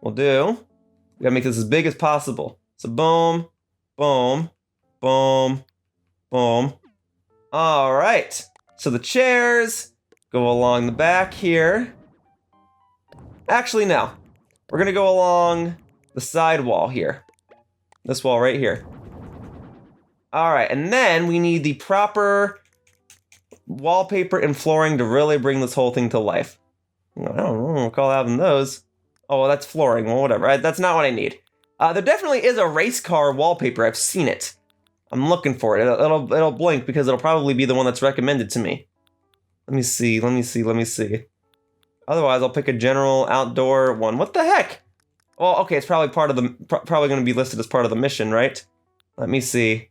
we gotta make this as big as possible. So boom, boom, boom, boom. All right. So the chairs go along the back here. Actually, no. We're gonna go along the side wall here. This wall right here. All right, and then we need the proper wallpaper and flooring to really bring this whole thing to life. I don't know, we'll call having those. Oh, well, that's flooring. Well, whatever. That's not what I need. There definitely is a race car wallpaper. I've seen it. I'm looking for it. It'll blink because it'll probably be the one that's recommended to me. Let me see. Otherwise, I'll pick a general outdoor one. What the heck? Well, okay, it's probably part of the probably going to be listed as part of the mission, right? Let me see.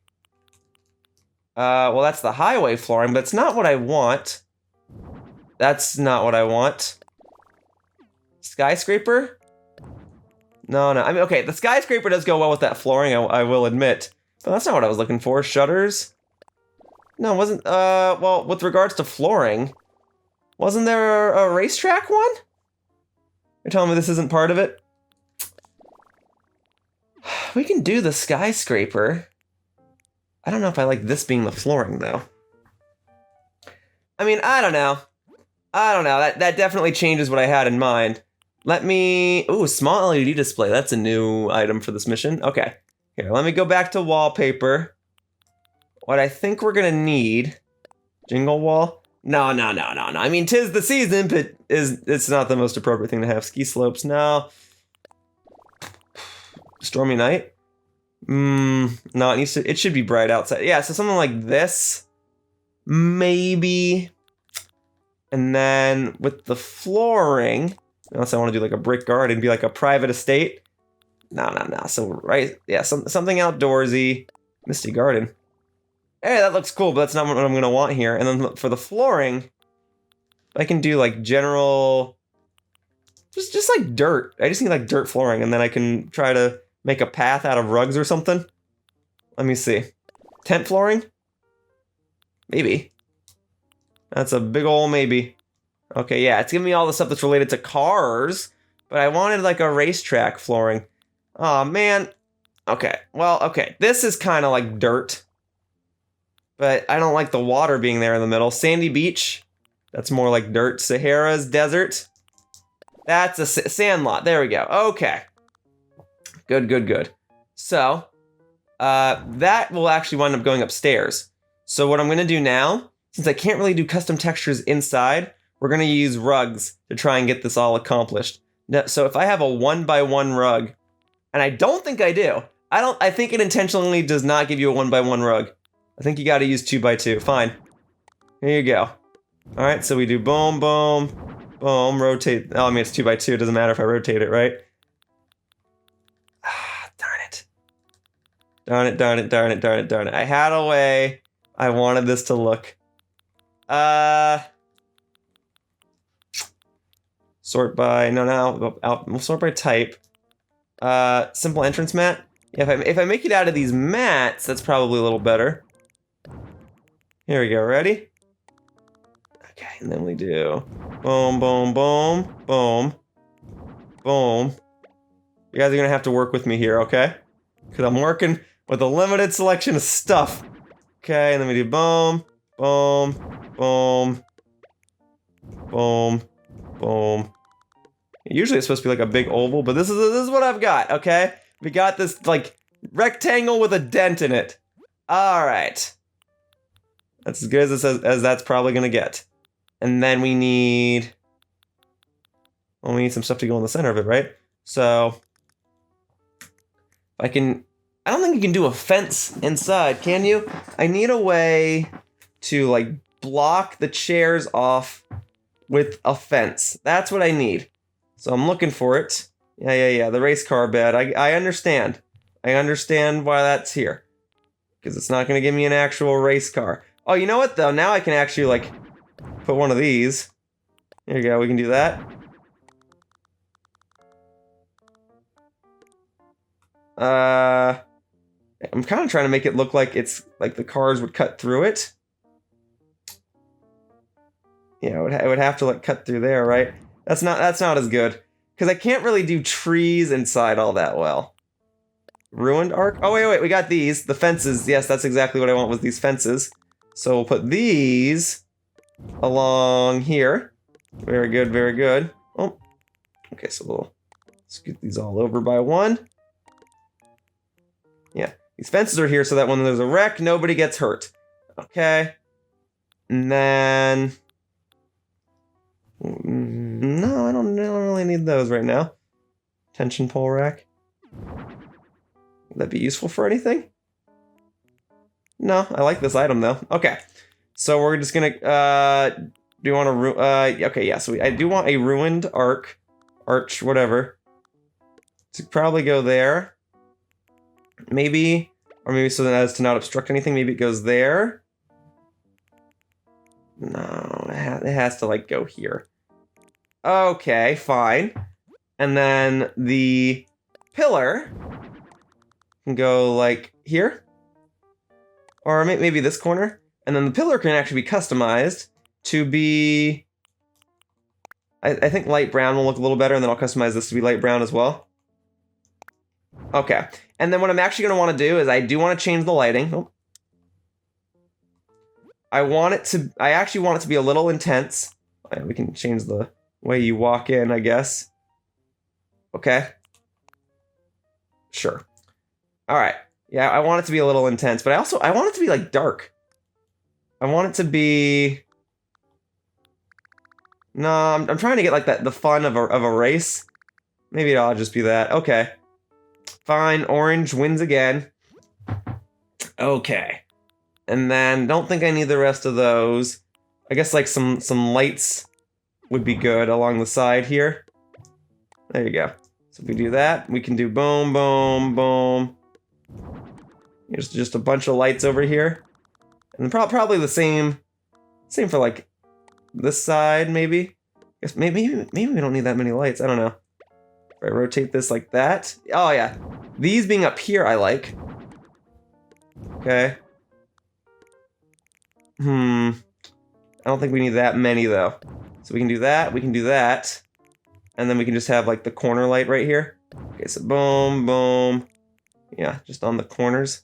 Well, that's the highway flooring, but it's not what I want. That's not what I want. Skyscraper? No, no. I mean, okay, the skyscraper does go well with that flooring, I will admit. But that's not what I was looking for. Shutters? No, it wasn't. Well, with regards to flooring, wasn't there a racetrack one? You're telling me this isn't part of it? We can do the skyscraper. I don't know if I like this being the flooring, though. I mean, I don't know. That definitely changes what I had in mind. Let me... Ooh, small LED display. That's a new item for this mission. Okay. Here, let me go back to wallpaper. What I think we're gonna need... Jingle wall? No. I mean, 'tis the season, but it's not the most appropriate thing to have. Ski slopes, no. Stormy night? No, it should be bright outside. Yeah, so something like this. Maybe. And then with the flooring, unless I want to do like a brick garden, be like a private estate. No. So, right, yeah, something outdoorsy. Misty garden. Hey, that looks cool, but that's not what I'm going to want here. And then for the flooring, I can do like general, just like dirt. I just need like dirt flooring, and then I can try to make a path out of rugs or something. Let me see. Tent flooring? Maybe. That's a big ol' maybe. Okay, yeah, it's giving me all the stuff that's related to cars, but I wanted like a racetrack flooring. Oh man. Okay, well, okay. This is kind of like dirt, but I don't like the water being there in the middle. Sandy beach. That's more like dirt. Sahara's desert. That's a sandlot. There we go. Okay. Good. So, that will actually wind up going upstairs. So what I'm going to do now, since I can't really do custom textures inside, we're going to use rugs to try and get this all accomplished. Now, so if I have a 1x1 rug, and I don't think I do, I think it intentionally does not give you a 1x1 rug. I think you got to use 2x2. Fine. Here you go. All right, so we do boom, boom, boom, rotate. Oh, I mean, it's 2x2. It doesn't matter if I rotate it, right? Darn it. I had a way. I wanted this to look. Sort by, we'll sort by type. Simple entrance mat. Yeah, if I make it out of these mats, that's probably a little better. Here we go, ready? Okay, and then we do boom, boom, boom, boom, boom. You guys are gonna have to work with me here, okay? Because I'm working with a limited selection of stuff. Okay, and then we do boom, boom, boom, boom, boom. Usually it's supposed to be like a big oval, but this is what I've got, okay? We got this, like, rectangle with a dent in it. Alright. That's as good as that's probably gonna get. And then we need... Well, we need some stuff to go in the center of it, right? So... I don't think you can do a fence inside, can you? I need a way to, like, block the chairs off with a fence. That's what I need. So I'm looking for it. Yeah, the race car bed. I understand. I understand why that's here. Because it's not going to give me an actual race car. Oh, you know what, though? Now I can actually, like, put one of these. There you go, we can do that. I'm kind of trying to make it look like it's like the cars would cut through it. Yeah, it would have to like cut through there, right? That's not as good because I can't really do trees inside all that well. Ruined arc. Oh wait, we got these, the fences. Yes, that's exactly what I want with these fences. So we'll put these along here. Very good. Oh, okay. So we'll scoot these all over by one. Yeah, these fences are here so that when there's a wreck, nobody gets hurt. Okay. And then... No, I don't really need those right now. Tension pole rack. Would that be useful for anything? No, I like this item though. Okay. So we're just gonna... do you want to... okay, yeah, so I do want a ruined arch, whatever. to probably go there. Maybe, or maybe so that as to not obstruct anything, maybe it goes there. No, it has to like go here. Okay, fine. And then the pillar can go like here. Or maybe this corner. And then the pillar can actually be customized to be... I think light brown will look a little better, and then I'll customize this to be light brown as well. Okay. And then what I'm actually going to want to do is I do want to change the lighting. Oh. I actually want it to be a little intense. We can change the way you walk in, I guess. Okay. Sure. All right. Yeah, I want it to be a little intense, but I want it to be like dark. I want it to be... No, I'm trying to get like the fun of a race. Maybe I'll just be that. Okay. Fine, orange wins again. Okay. And then don't think I need the rest of those. I guess like some lights would be good along the side here. There you go. So if we do that, we can do boom, boom, boom. Here's just a bunch of lights over here. And probably the same for like this side, maybe. Guess maybe we don't need that many lights. I don't know. If I rotate this like that. Oh yeah, these being up here, I like. Okay. I don't think we need that many though. So we can do that. We can do that, and then we can just have like the corner light right here. Okay, so boom, boom. Yeah, just on the corners.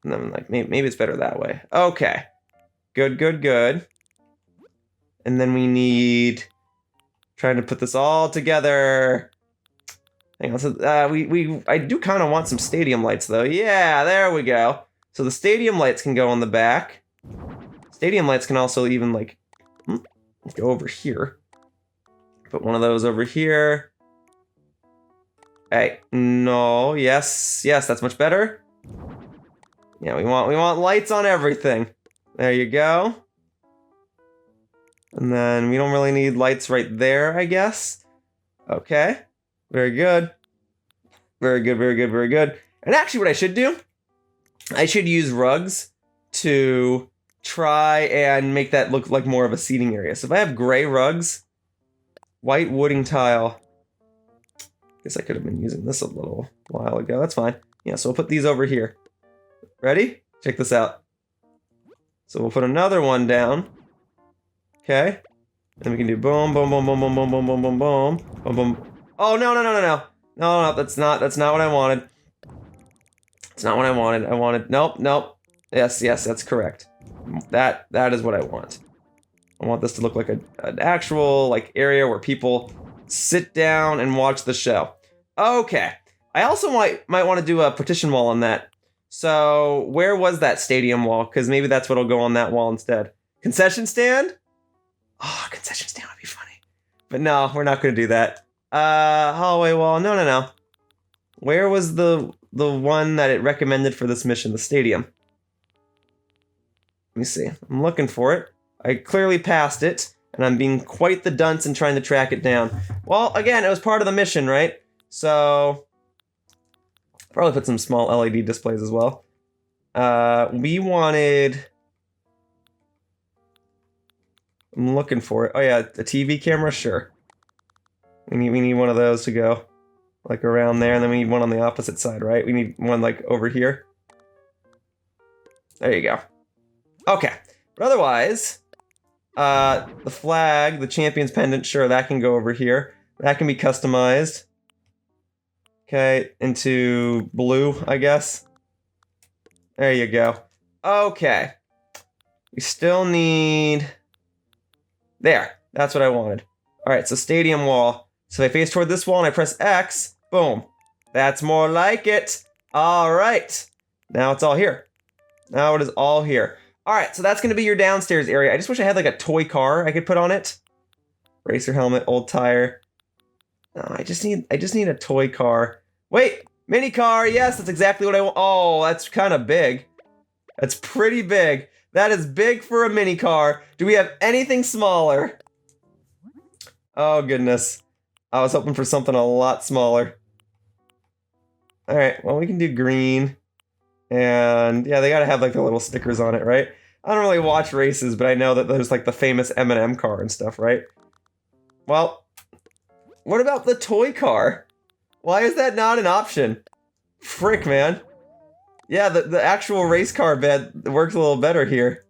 And then like maybe it's better that way. Okay. Good, good, good. And then we need... Trying to put this all together. Hang on, so I do kind of want some stadium lights though. Yeah, there we go. So the stadium lights can go on the back. Stadium lights can also even like go over here. Put one of those over here. Hey, no, yes, that's much better. Yeah, we want lights on everything. There you go. And then we don't really need lights right there, I guess. Okay. Very good. Very good, very good, very good. And actually what I should do, I should use rugs to try and make that look like more of a seating area. So if I have gray rugs, white wooding tile. Guess I could have been using this a little while ago. That's fine. Yeah, so we'll put these over here. Ready? Check this out. So we'll put another one down. Okay. Then we can do boom, boom, boom, boom, boom, boom, boom, boom, boom, boom, boom, boom. Oh, no, no, no, no, no. No, that's not what I wanted. It's not what I wanted. Nope. Yes, that's correct. That is what I want. I want this to look like an actual like area where people sit down and watch the show. Okay. I also might want to do a partition wall on that. So where was that stadium wall? Because maybe that's what'll go on that wall instead. Concession stand? Oh, concession stand would be funny. But no, we're not going to do that. Hallway wall. No. Where was the one that it recommended for this mission? The stadium. Let me see. I'm looking for it. I clearly passed it, and I'm being quite the dunce in trying to track it down. Well, again, it was part of the mission, right? So, probably put some small LED displays as well. We wanted... I'm looking for it. Oh yeah, a TV camera? Sure. We need one of those to go like around there, and then we need one on the opposite side, right? We need one like over here. There you go. Okay. But otherwise, the flag, the champion's pendant, sure, that can go over here. That can be customized. Okay, into blue, I guess. There you go. Okay. We still need... There, that's what I wanted. All right, so stadium wall. So if I face toward this wall and I press X, boom. That's more like it. All right. Now it's all here. Now it is all here. All right, so that's going to be your downstairs area. I just wish I had like a toy car I could put on it. Racer helmet, old tire. No, I just need a toy car. Wait, mini car. Yes, that's exactly what I want. Oh, that's kind of big. That's pretty big. That is big for a mini car. Do we have anything smaller? Oh, goodness. I was hoping for something a lot smaller. All right, well, we can do green. And yeah, they gotta have like the little stickers on it, right? I don't really watch races, but I know that there's like the famous M&M car and stuff, right? Well, what about the toy car? Why is that not an option? Frick, man. Yeah, the actual race car bed works a little better here.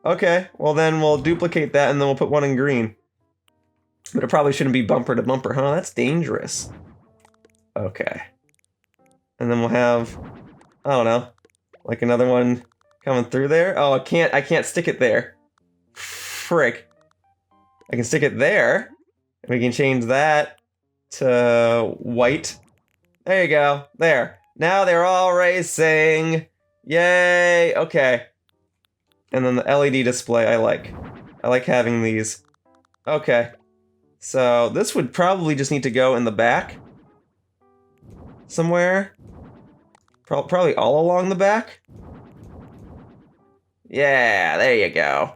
Okay, well then we'll duplicate that and then we'll put one in green. But it probably shouldn't be bumper to bumper, huh? That's dangerous. Okay. And then we'll have, I don't know, like another one coming through there. Oh, I can't stick it there. Frick. I can stick it there. And we can change that to white. There you go. There. Now they're all racing. Yay. Okay. And then the LED display I like. I like having these. Okay. So this would probably just need to go in the back. Somewhere. Probably all along the back. Yeah, there you go.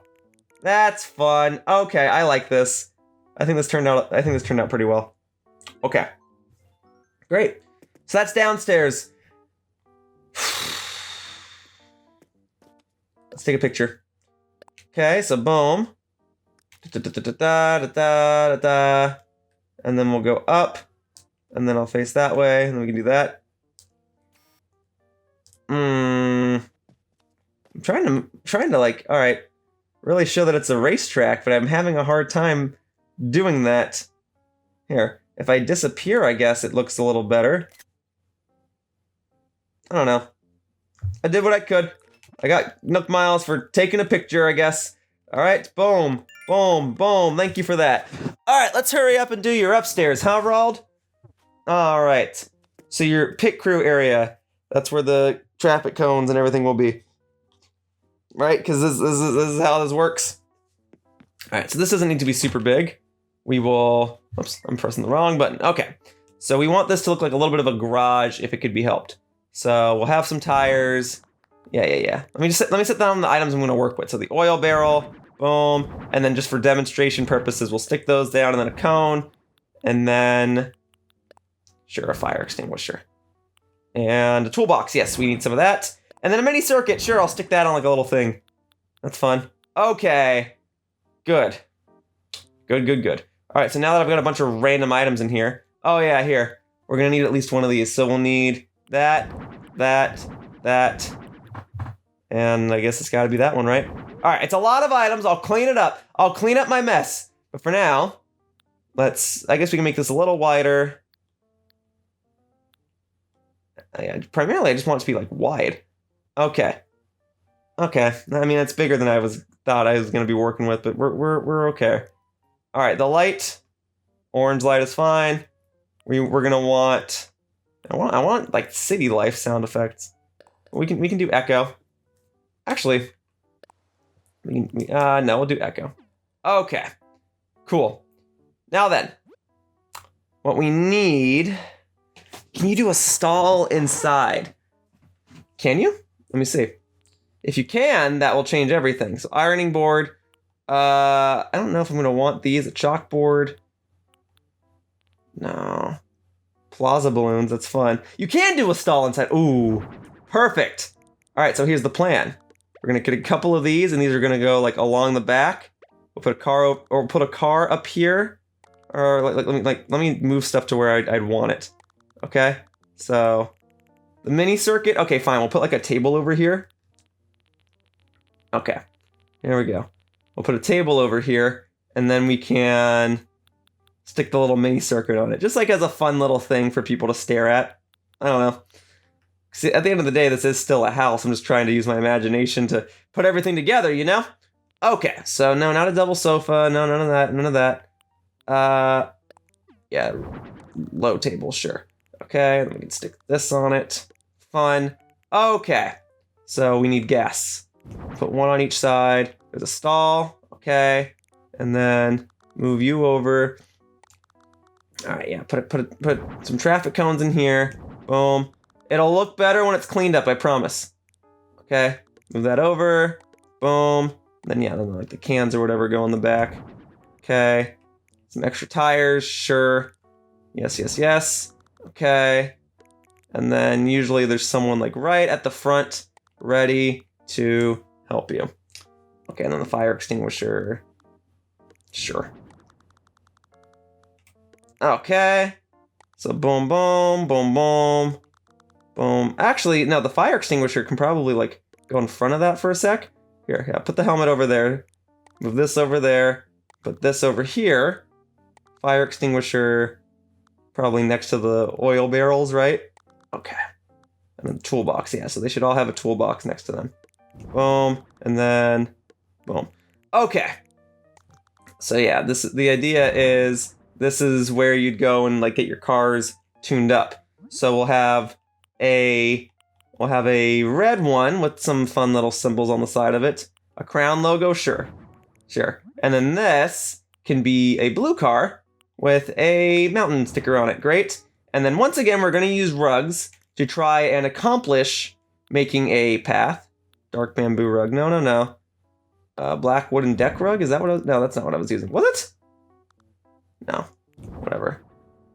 That's fun. Okay, I like this. I think this turned out pretty well. Okay. Great. So that's downstairs. Let's take a picture. Okay, so boom. And then we'll go up. And then I'll face that way, and then we can do that. I'm trying to like, all right, really show that it's a racetrack, but I'm having a hard time doing that. Here, if I disappear, I guess it looks a little better. I don't know. I did what I could. I got Nook Miles for taking a picture, I guess. All right, boom, boom, boom. Thank you for that. All right, let's hurry up and do your upstairs, huh, Roald? All right. So your pit crew area, that's where the traffic cones and everything will be. Right? Because this is how this works. All right, so this doesn't need to be super big. We will, oops, I'm pressing the wrong button. Okay, so we want this to look like a little bit of a garage if it could be helped. So we'll have some tires. Yeah. Let me sit down the items I'm going to work with. So the oil barrel, boom, and then just for demonstration purposes, we'll stick those down and then a cone, and then, sure, a fire extinguisher. And a toolbox, yes, we need some of that. And then a mini circuit, sure, I'll stick that on like a little thing. That's fun. Okay, good. Good. All right, so now that I've got a bunch of random items in here, oh yeah, here, we're gonna need at least one of these. So we'll need that, and I guess it's gotta be that one, right? All right, it's a lot of items. I'll clean it up. I'll clean up my mess. But for now, I guess we can make this a little wider. Primarily, I just want it to be like wide. Okay. I mean, it's bigger than I thought I was gonna be working with, but we're okay. All right, the light, orange light is fine. We're gonna want. I want like city life sound effects. We can do echo. Actually, no, we'll do echo. Okay, cool. Now then, what we need. Can you do a stall inside? Can you? Let me see. If you can, that will change everything. So ironing board. I don't know if I'm gonna want these. A chalkboard. No. Plaza balloons, that's fun. You can do a stall inside. Ooh, perfect. All right, so here's the plan. We're gonna get a couple of these, and these are gonna go like along the back. We'll put a car up here, or let me move stuff to where I'd want it. Okay, so the mini circuit. Okay, fine. We'll put like a table over here. Okay, here we go. We'll put a table over here, and then we can stick the little mini circuit on it, just like as a fun little thing for people to stare at. I don't know. See, at the end of the day, this is still a house. I'm just trying to use my imagination to put everything together, you know? Okay, so no, not a double sofa. No, none of that. Yeah, low table, sure. Okay, then we can stick this on it. Fun. Okay, so we need guests. Put one on each side. There's a stall. Okay, and then move you over. All right, yeah, put some traffic cones in here. Boom. It'll look better when it's cleaned up, I promise. Okay, move that over. Boom. Then yeah, then like the cans or whatever go in the back. Okay. Some extra tires, sure. Yes, yes, yes. Okay. And then usually there's someone like right at the front ready to help you. Okay, and then the fire extinguisher. Sure. Okay. So boom, boom, boom, boom, boom. Actually, no, the fire extinguisher can probably like go in front of that for a sec. Here, yeah, put the helmet over there. Move this over there. Put this over here. Fire extinguisher probably next to the oil barrels, right? Okay. And then the toolbox, yeah, so they should all have a toolbox next to them. Boom, and then boom. Okay. So yeah, the idea is this is where you'd go and like get your cars tuned up. So we'll have a red one with some fun little symbols on the side of it. A crown logo, sure. Sure. And then this can be a blue car with a mountain sticker on it. Great. And then once again, we're going to use rugs to try and accomplish making a path. Dark bamboo rug. No, no, no. Black wooden deck rug? Is that what I was... No, that's not what I was using. Was it? No. Whatever.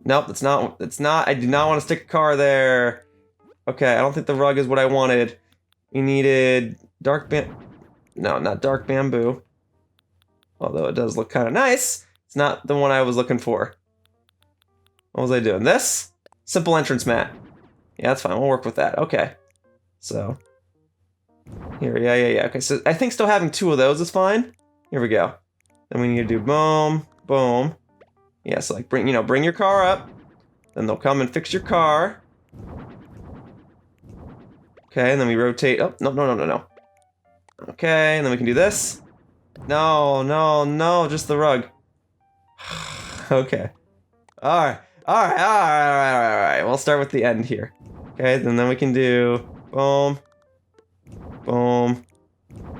Nope, that's not... It's not... I do not want to stick a car there. Okay, I don't think the rug is what I wanted. We needed dark No, not dark bamboo. Although it does look kind of nice. It's not the one I was looking for. What was I doing? This? Simple entrance mat. Yeah, that's fine. We'll work with that. Okay. So... Here, yeah. Okay, so I think still having two of those is fine. Here we go. Then we need to do boom, boom. Yeah, so like bring your car up. Then they'll come and fix your car. Okay, and then we rotate. Oh, no. Okay, and then we can do this. No, just the rug. Okay. Alright. We'll start with the end here. Okay, and then we can do boom. Boom.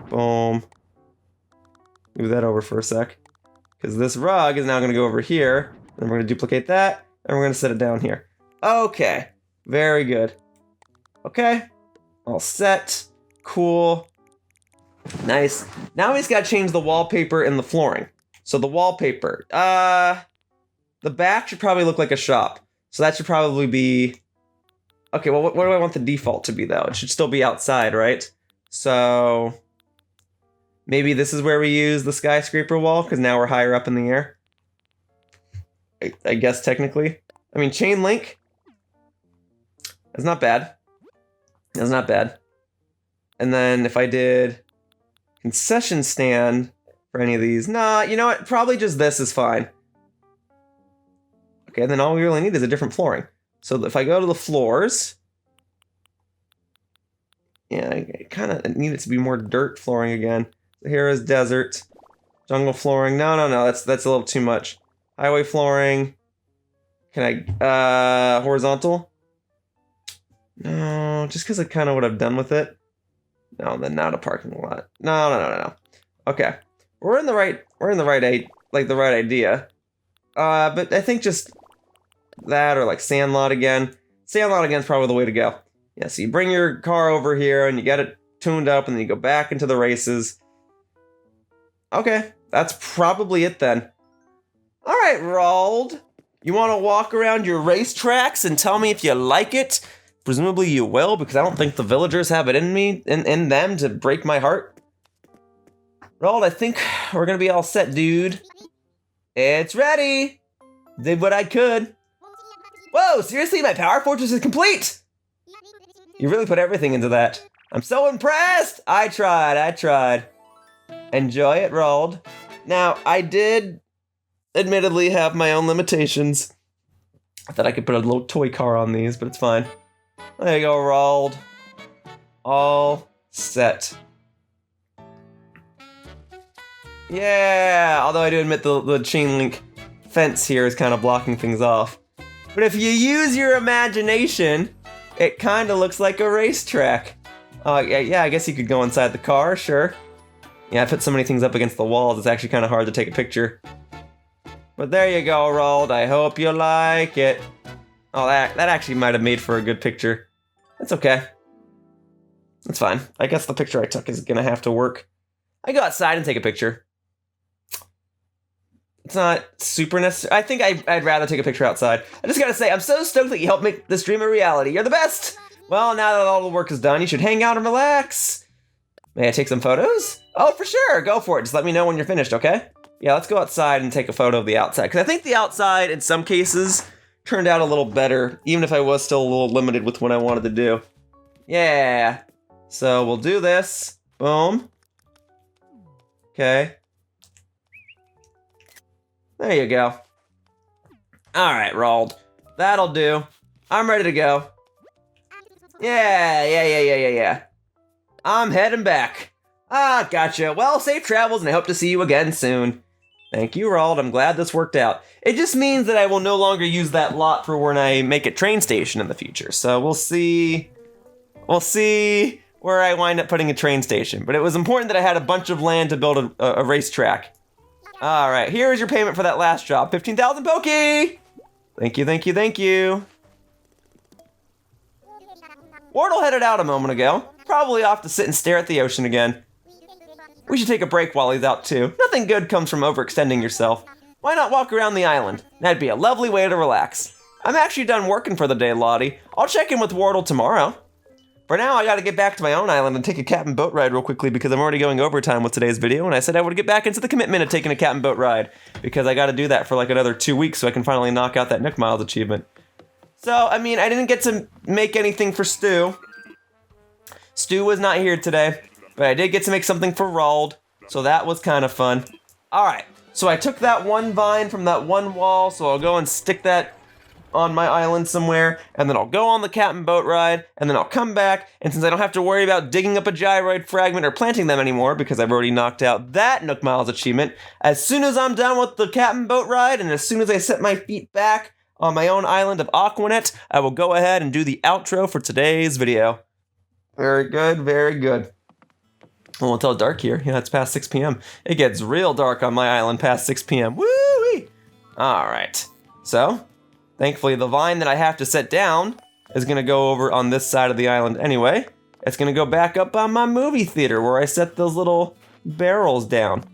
Boom. Move that over for a sec. Because this rug is now going to go over here. And we're going to duplicate that. And we're going to set it down here. Okay. Very good. Okay. All set. Cool. Nice. Now we just got to change the wallpaper and the flooring. So the wallpaper. The back should probably look like a shop. So that should probably be... Okay, well, what do I want the default to be, though? It should still be outside, right? So maybe this is where we use the skyscraper wall, because now we're higher up in the air. I guess technically. I mean, chain link. That's not bad. That's not bad. And then if I did concession stand for any of these, nah, you know what? Probably just this is fine. Okay, then all we really need is a different flooring. So if I go to the floors. Yeah, I kind of need it to be more dirt flooring again. So here is desert. Jungle flooring. No. That's a little too much. Highway flooring. Can I... horizontal? No, just because of kind of what I've done with it. No, then not a parking lot. No. Okay. We're in the right idea. But I think just that or like sandlot again. Sandlot again is probably the way to go. Yeah, so you bring your car over here and you get it tuned up and then you go back into the races. Okay, that's probably it then. All right, Roald. You want to walk around your racetracks and tell me if you like it? Presumably you will, because I don't think the villagers have it in them to break my heart. Roald, I think we're going to be all set, dude. It's ready. Did what I could. Whoa, seriously? My power fortress is complete! You really put everything into that. I'm so impressed! I tried. Enjoy it, Roald. Now, I did admittedly have my own limitations. I thought I could put a little toy car on these, but it's fine. There you go, Roald. All set. Yeah! Although I do admit the chain link fence here is kind of blocking things off. But if you use your imagination, it kind of looks like a racetrack. Yeah, I guess you could go inside the car, sure. Yeah, I put so many things up against the walls, it's actually kind of hard to take a picture. But there you go, Roald. I hope you like it. Oh, that actually might have made for a good picture. That's okay. That's fine. I guess the picture I took is gonna have to work. I go outside and take a picture. It's not super necessary. I think I'd rather take a picture outside. I just gotta say, I'm so stoked that you helped make this dream a reality. You're the best! Well, now that all the work is done, you should hang out and relax. May I take some photos? Oh, for sure, go for it. Just let me know when you're finished, okay? Yeah, let's go outside and take a photo of the outside. Because I think the outside, in some cases, turned out a little better, even if I was still a little limited with what I wanted to do. Yeah. So we'll do this. Boom. Okay. There you go. All right, Roald. That'll do. I'm ready to go. Yeah. I'm heading back. Ah, gotcha. Well, safe travels, and I hope to see you again soon. Thank you, Roald. I'm glad this worked out. It just means that I will no longer use that lot for when I make a train station in the future. So we'll see. We'll see where I wind up putting a train station. But it was important that I had a bunch of land to build a racetrack. All right, here's your payment for that last job. 15,000 Poki! Thank you. Wardle headed out a moment ago. Probably off to sit and stare at the ocean again. We should take a break while he's out too. Nothing good comes from overextending yourself. Why not walk around the island? That'd be a lovely way to relax. I'm actually done working for the day, Lottie. I'll check in with Wardle tomorrow. For now, I gotta get back to my own island and take a cat and boat ride real quickly because I'm already going overtime with today's video, and I said I would get back into the commitment of taking a cat and boat ride because I gotta do that for like another 2 weeks so I can finally knock out that Nook Miles achievement. So, I mean, I didn't get to make anything for Stu. Stu was not here today, but I did get to make something for Roald, so that was kind of fun. All right, so I took that one vine from that one wall, so I'll go and stick that on my island somewhere, and then I'll go on the cat and boat ride, and then I'll come back, and since I don't have to worry about digging up a gyroid fragment or planting them anymore, because I've already knocked out that Nook Miles achievement, as soon as I'm done with the cat and boat ride, and as soon as I set my feet back on my own island of Aquanet, I will go ahead and do the outro for today's video. Very good. Well, until dark here. Yeah, it's past 6 p.m. It gets real dark on my island past 6 p.m. Woo-wee! All right. So, thankfully, the vine that I have to set down is going to go over on this side of the island anyway. It's going to go back up on my movie theater where I set those little barrels down.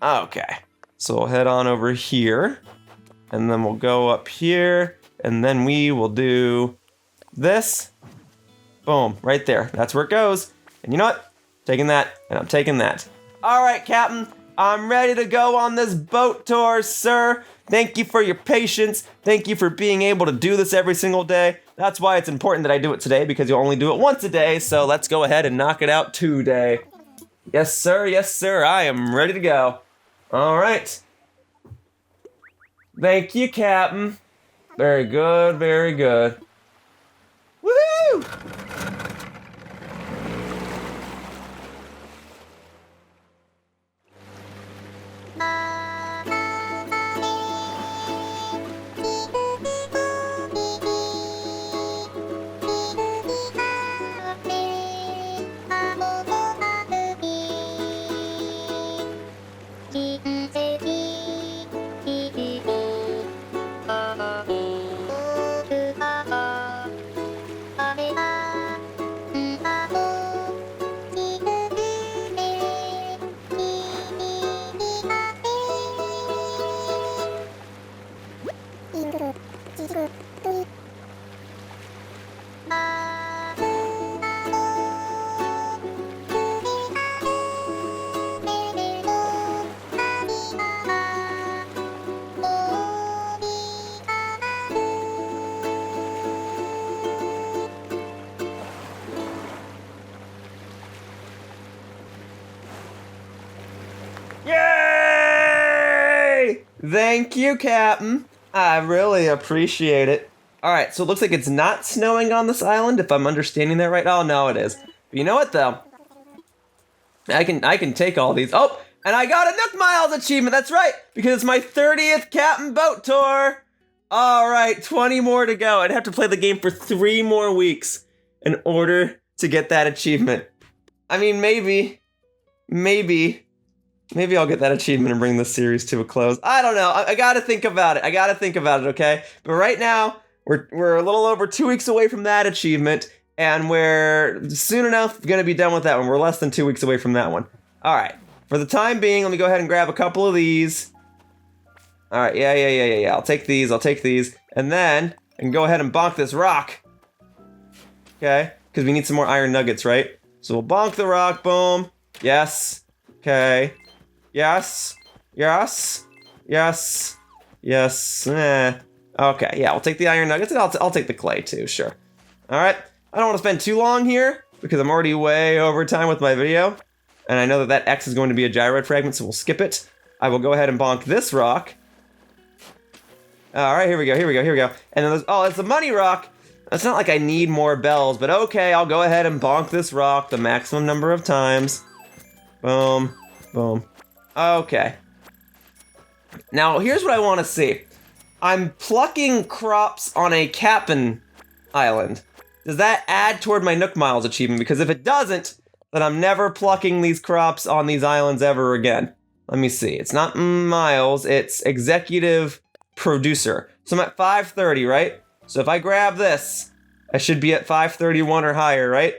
Okay. So we'll head on over here. And then we'll go up here. And then we will do this. Boom. Right there. That's where it goes. And you know what? Taking that, and I'm taking that. All right, Captain. I'm ready to go on this boat tour, sir. Thank you for your patience. Thank you for being able to do this every single day. That's why it's important that I do it today, because you only do it once a day, so let's go ahead and knock it out today. Yes, sir. I am ready to go. All right. Thank you, Captain. Very good. Woohoo! Yay! Thank you, Captain. I really appreciate it. All right, so it looks like it's not snowing on this island, if I'm understanding that right. Oh, no, it is. But you know what, though? I can take all these. Oh, and I got a Nook Miles achievement. That's right, because it's my 30th Captain Boat Tour. All right, 20 more to go. I'd have to play the game for 3 more weeks in order to get that achievement. I mean, maybe I'll get that achievement and bring this series to a close. I don't know. I gotta think about it. Okay? But right now, we're a little over 2 weeks away from that achievement, and we're soon enough gonna be done with that one. We're less than 2 weeks away from that one. All right. For the time being, let me go ahead and grab a couple of these. All right, yeah. I'll take these, and then I can go ahead and bonk this rock. Okay, because we need some more iron nuggets, right? So we'll bonk the rock, boom. Yes. Okay. Yes. Okay, yeah, I'll take the iron nuggets, and I'll take the clay too, sure. All right, I don't want to spend too long here, because I'm already way over time with my video. And I know that X is going to be a gyroid fragment, so we'll skip it. I will go ahead and bonk this rock. All right, here we go. And then there's, oh, it's a money rock. It's not like I need more bells, but okay, I'll go ahead and bonk this rock the maximum number of times. Boom, boom. Okay. Now, here's what I want to see. I'm plucking crops on a Cap'n Island. Does that add toward my Nook Miles achievement? Because if it doesn't, then I'm never plucking these crops on these islands ever again. Let me see. It's not Miles, it's Executive Producer. So I'm at 530, right? So if I grab this, I should be at 531 or higher, right?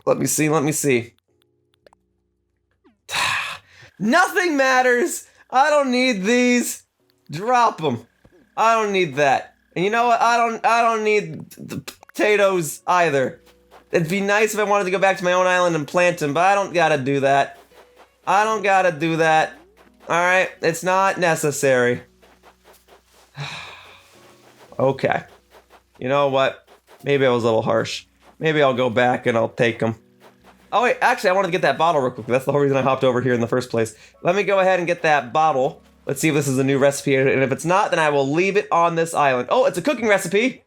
Let me see. Nothing matters! I don't need these. Drop them. I don't need that. And you know what? I don't need the potatoes either. It'd be nice if I wanted to go back to my own island and plant them, but I don't gotta do that. Alright, it's not necessary. Okay. You know what? Maybe I was a little harsh. Maybe I'll go back and I'll take them. Oh wait, actually I wanted to get that bottle real quick. That's the whole reason I hopped over here in the first place. Let me go ahead and get that bottle. Let's see if this is a new recipe, and if it's not, then I will leave it on this island. Oh, it's a cooking recipe!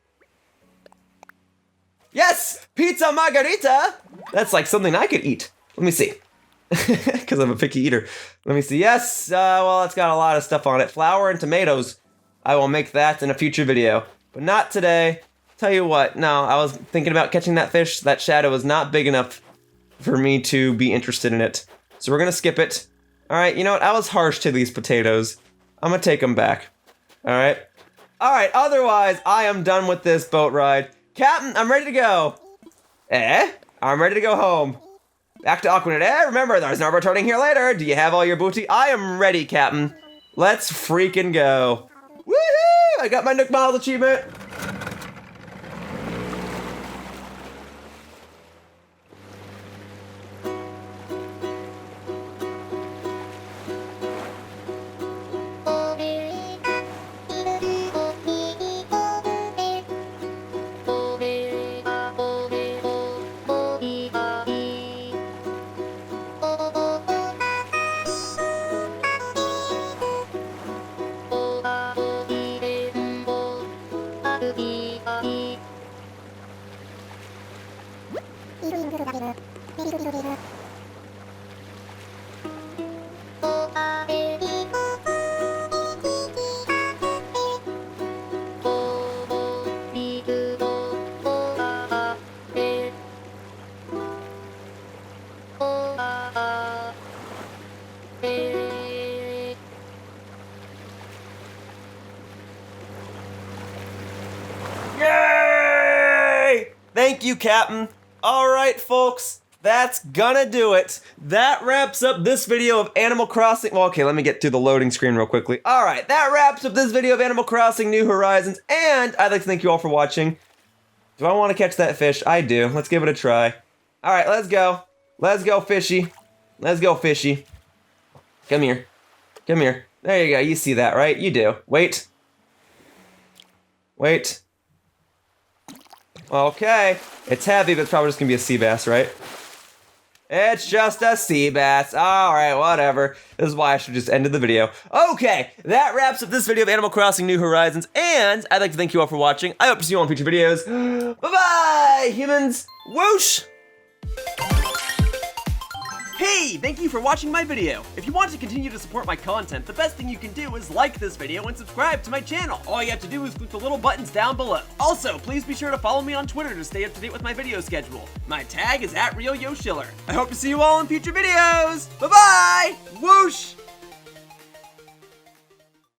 Yes! Pizza margarita! That's like something I could eat. Let me see. Because I'm a picky eater. Let me see. Yes! Well, it's got a lot of stuff on it. Flour and tomatoes. I will make that in a future video. But not today. Tell you what, no, I was thinking about catching that fish. That shadow is not big enough for me to be interested in it. So we're gonna skip it. Alright, you know what? I was harsh to these potatoes. I'm gonna take them back. Alright? Alright, otherwise, I am done with this boat ride. Captain, I'm ready to go. I'm ready to go home. Back to Aquanet. Remember, there's no returning here later. Do you have all your booty? I am ready, Captain. Let's freaking go. Woohoo! I got my Nook Miles achievement. Yay! Thank you, Captain. All right, folks, that's gonna do it. That wraps up this video of Animal Crossing. Well, okay, let me get to the loading screen real quickly. All right, that wraps up this video of Animal Crossing New Horizons, and I'd like to thank you all for watching. Do I want to catch that fish? I do. Let's give it a try. All right, let's go. Let's go, fishy. Let's go, fishy. Come here. Come here. There you go. You see that, right? You do. Wait. Wait. Okay. It's heavy, but it's probably just gonna be a sea bass, right? It's just a sea bass. Alright, whatever. This is why I should just ended the video. Okay, that wraps up this video of Animal Crossing New Horizons, and I'd like to thank you all for watching. I hope to see you all in future videos. Bye-bye, humans. Whoosh! Hey, thank you for watching my video. If you want to continue to support my content, the best thing you can do is like this video and subscribe to my channel. All you have to do is click the little buttons down below. Also, please be sure to follow me on Twitter to stay up to date with my video schedule. My tag is @RealYoshiller. I hope to see you all in future videos. Bye-bye! Whoosh!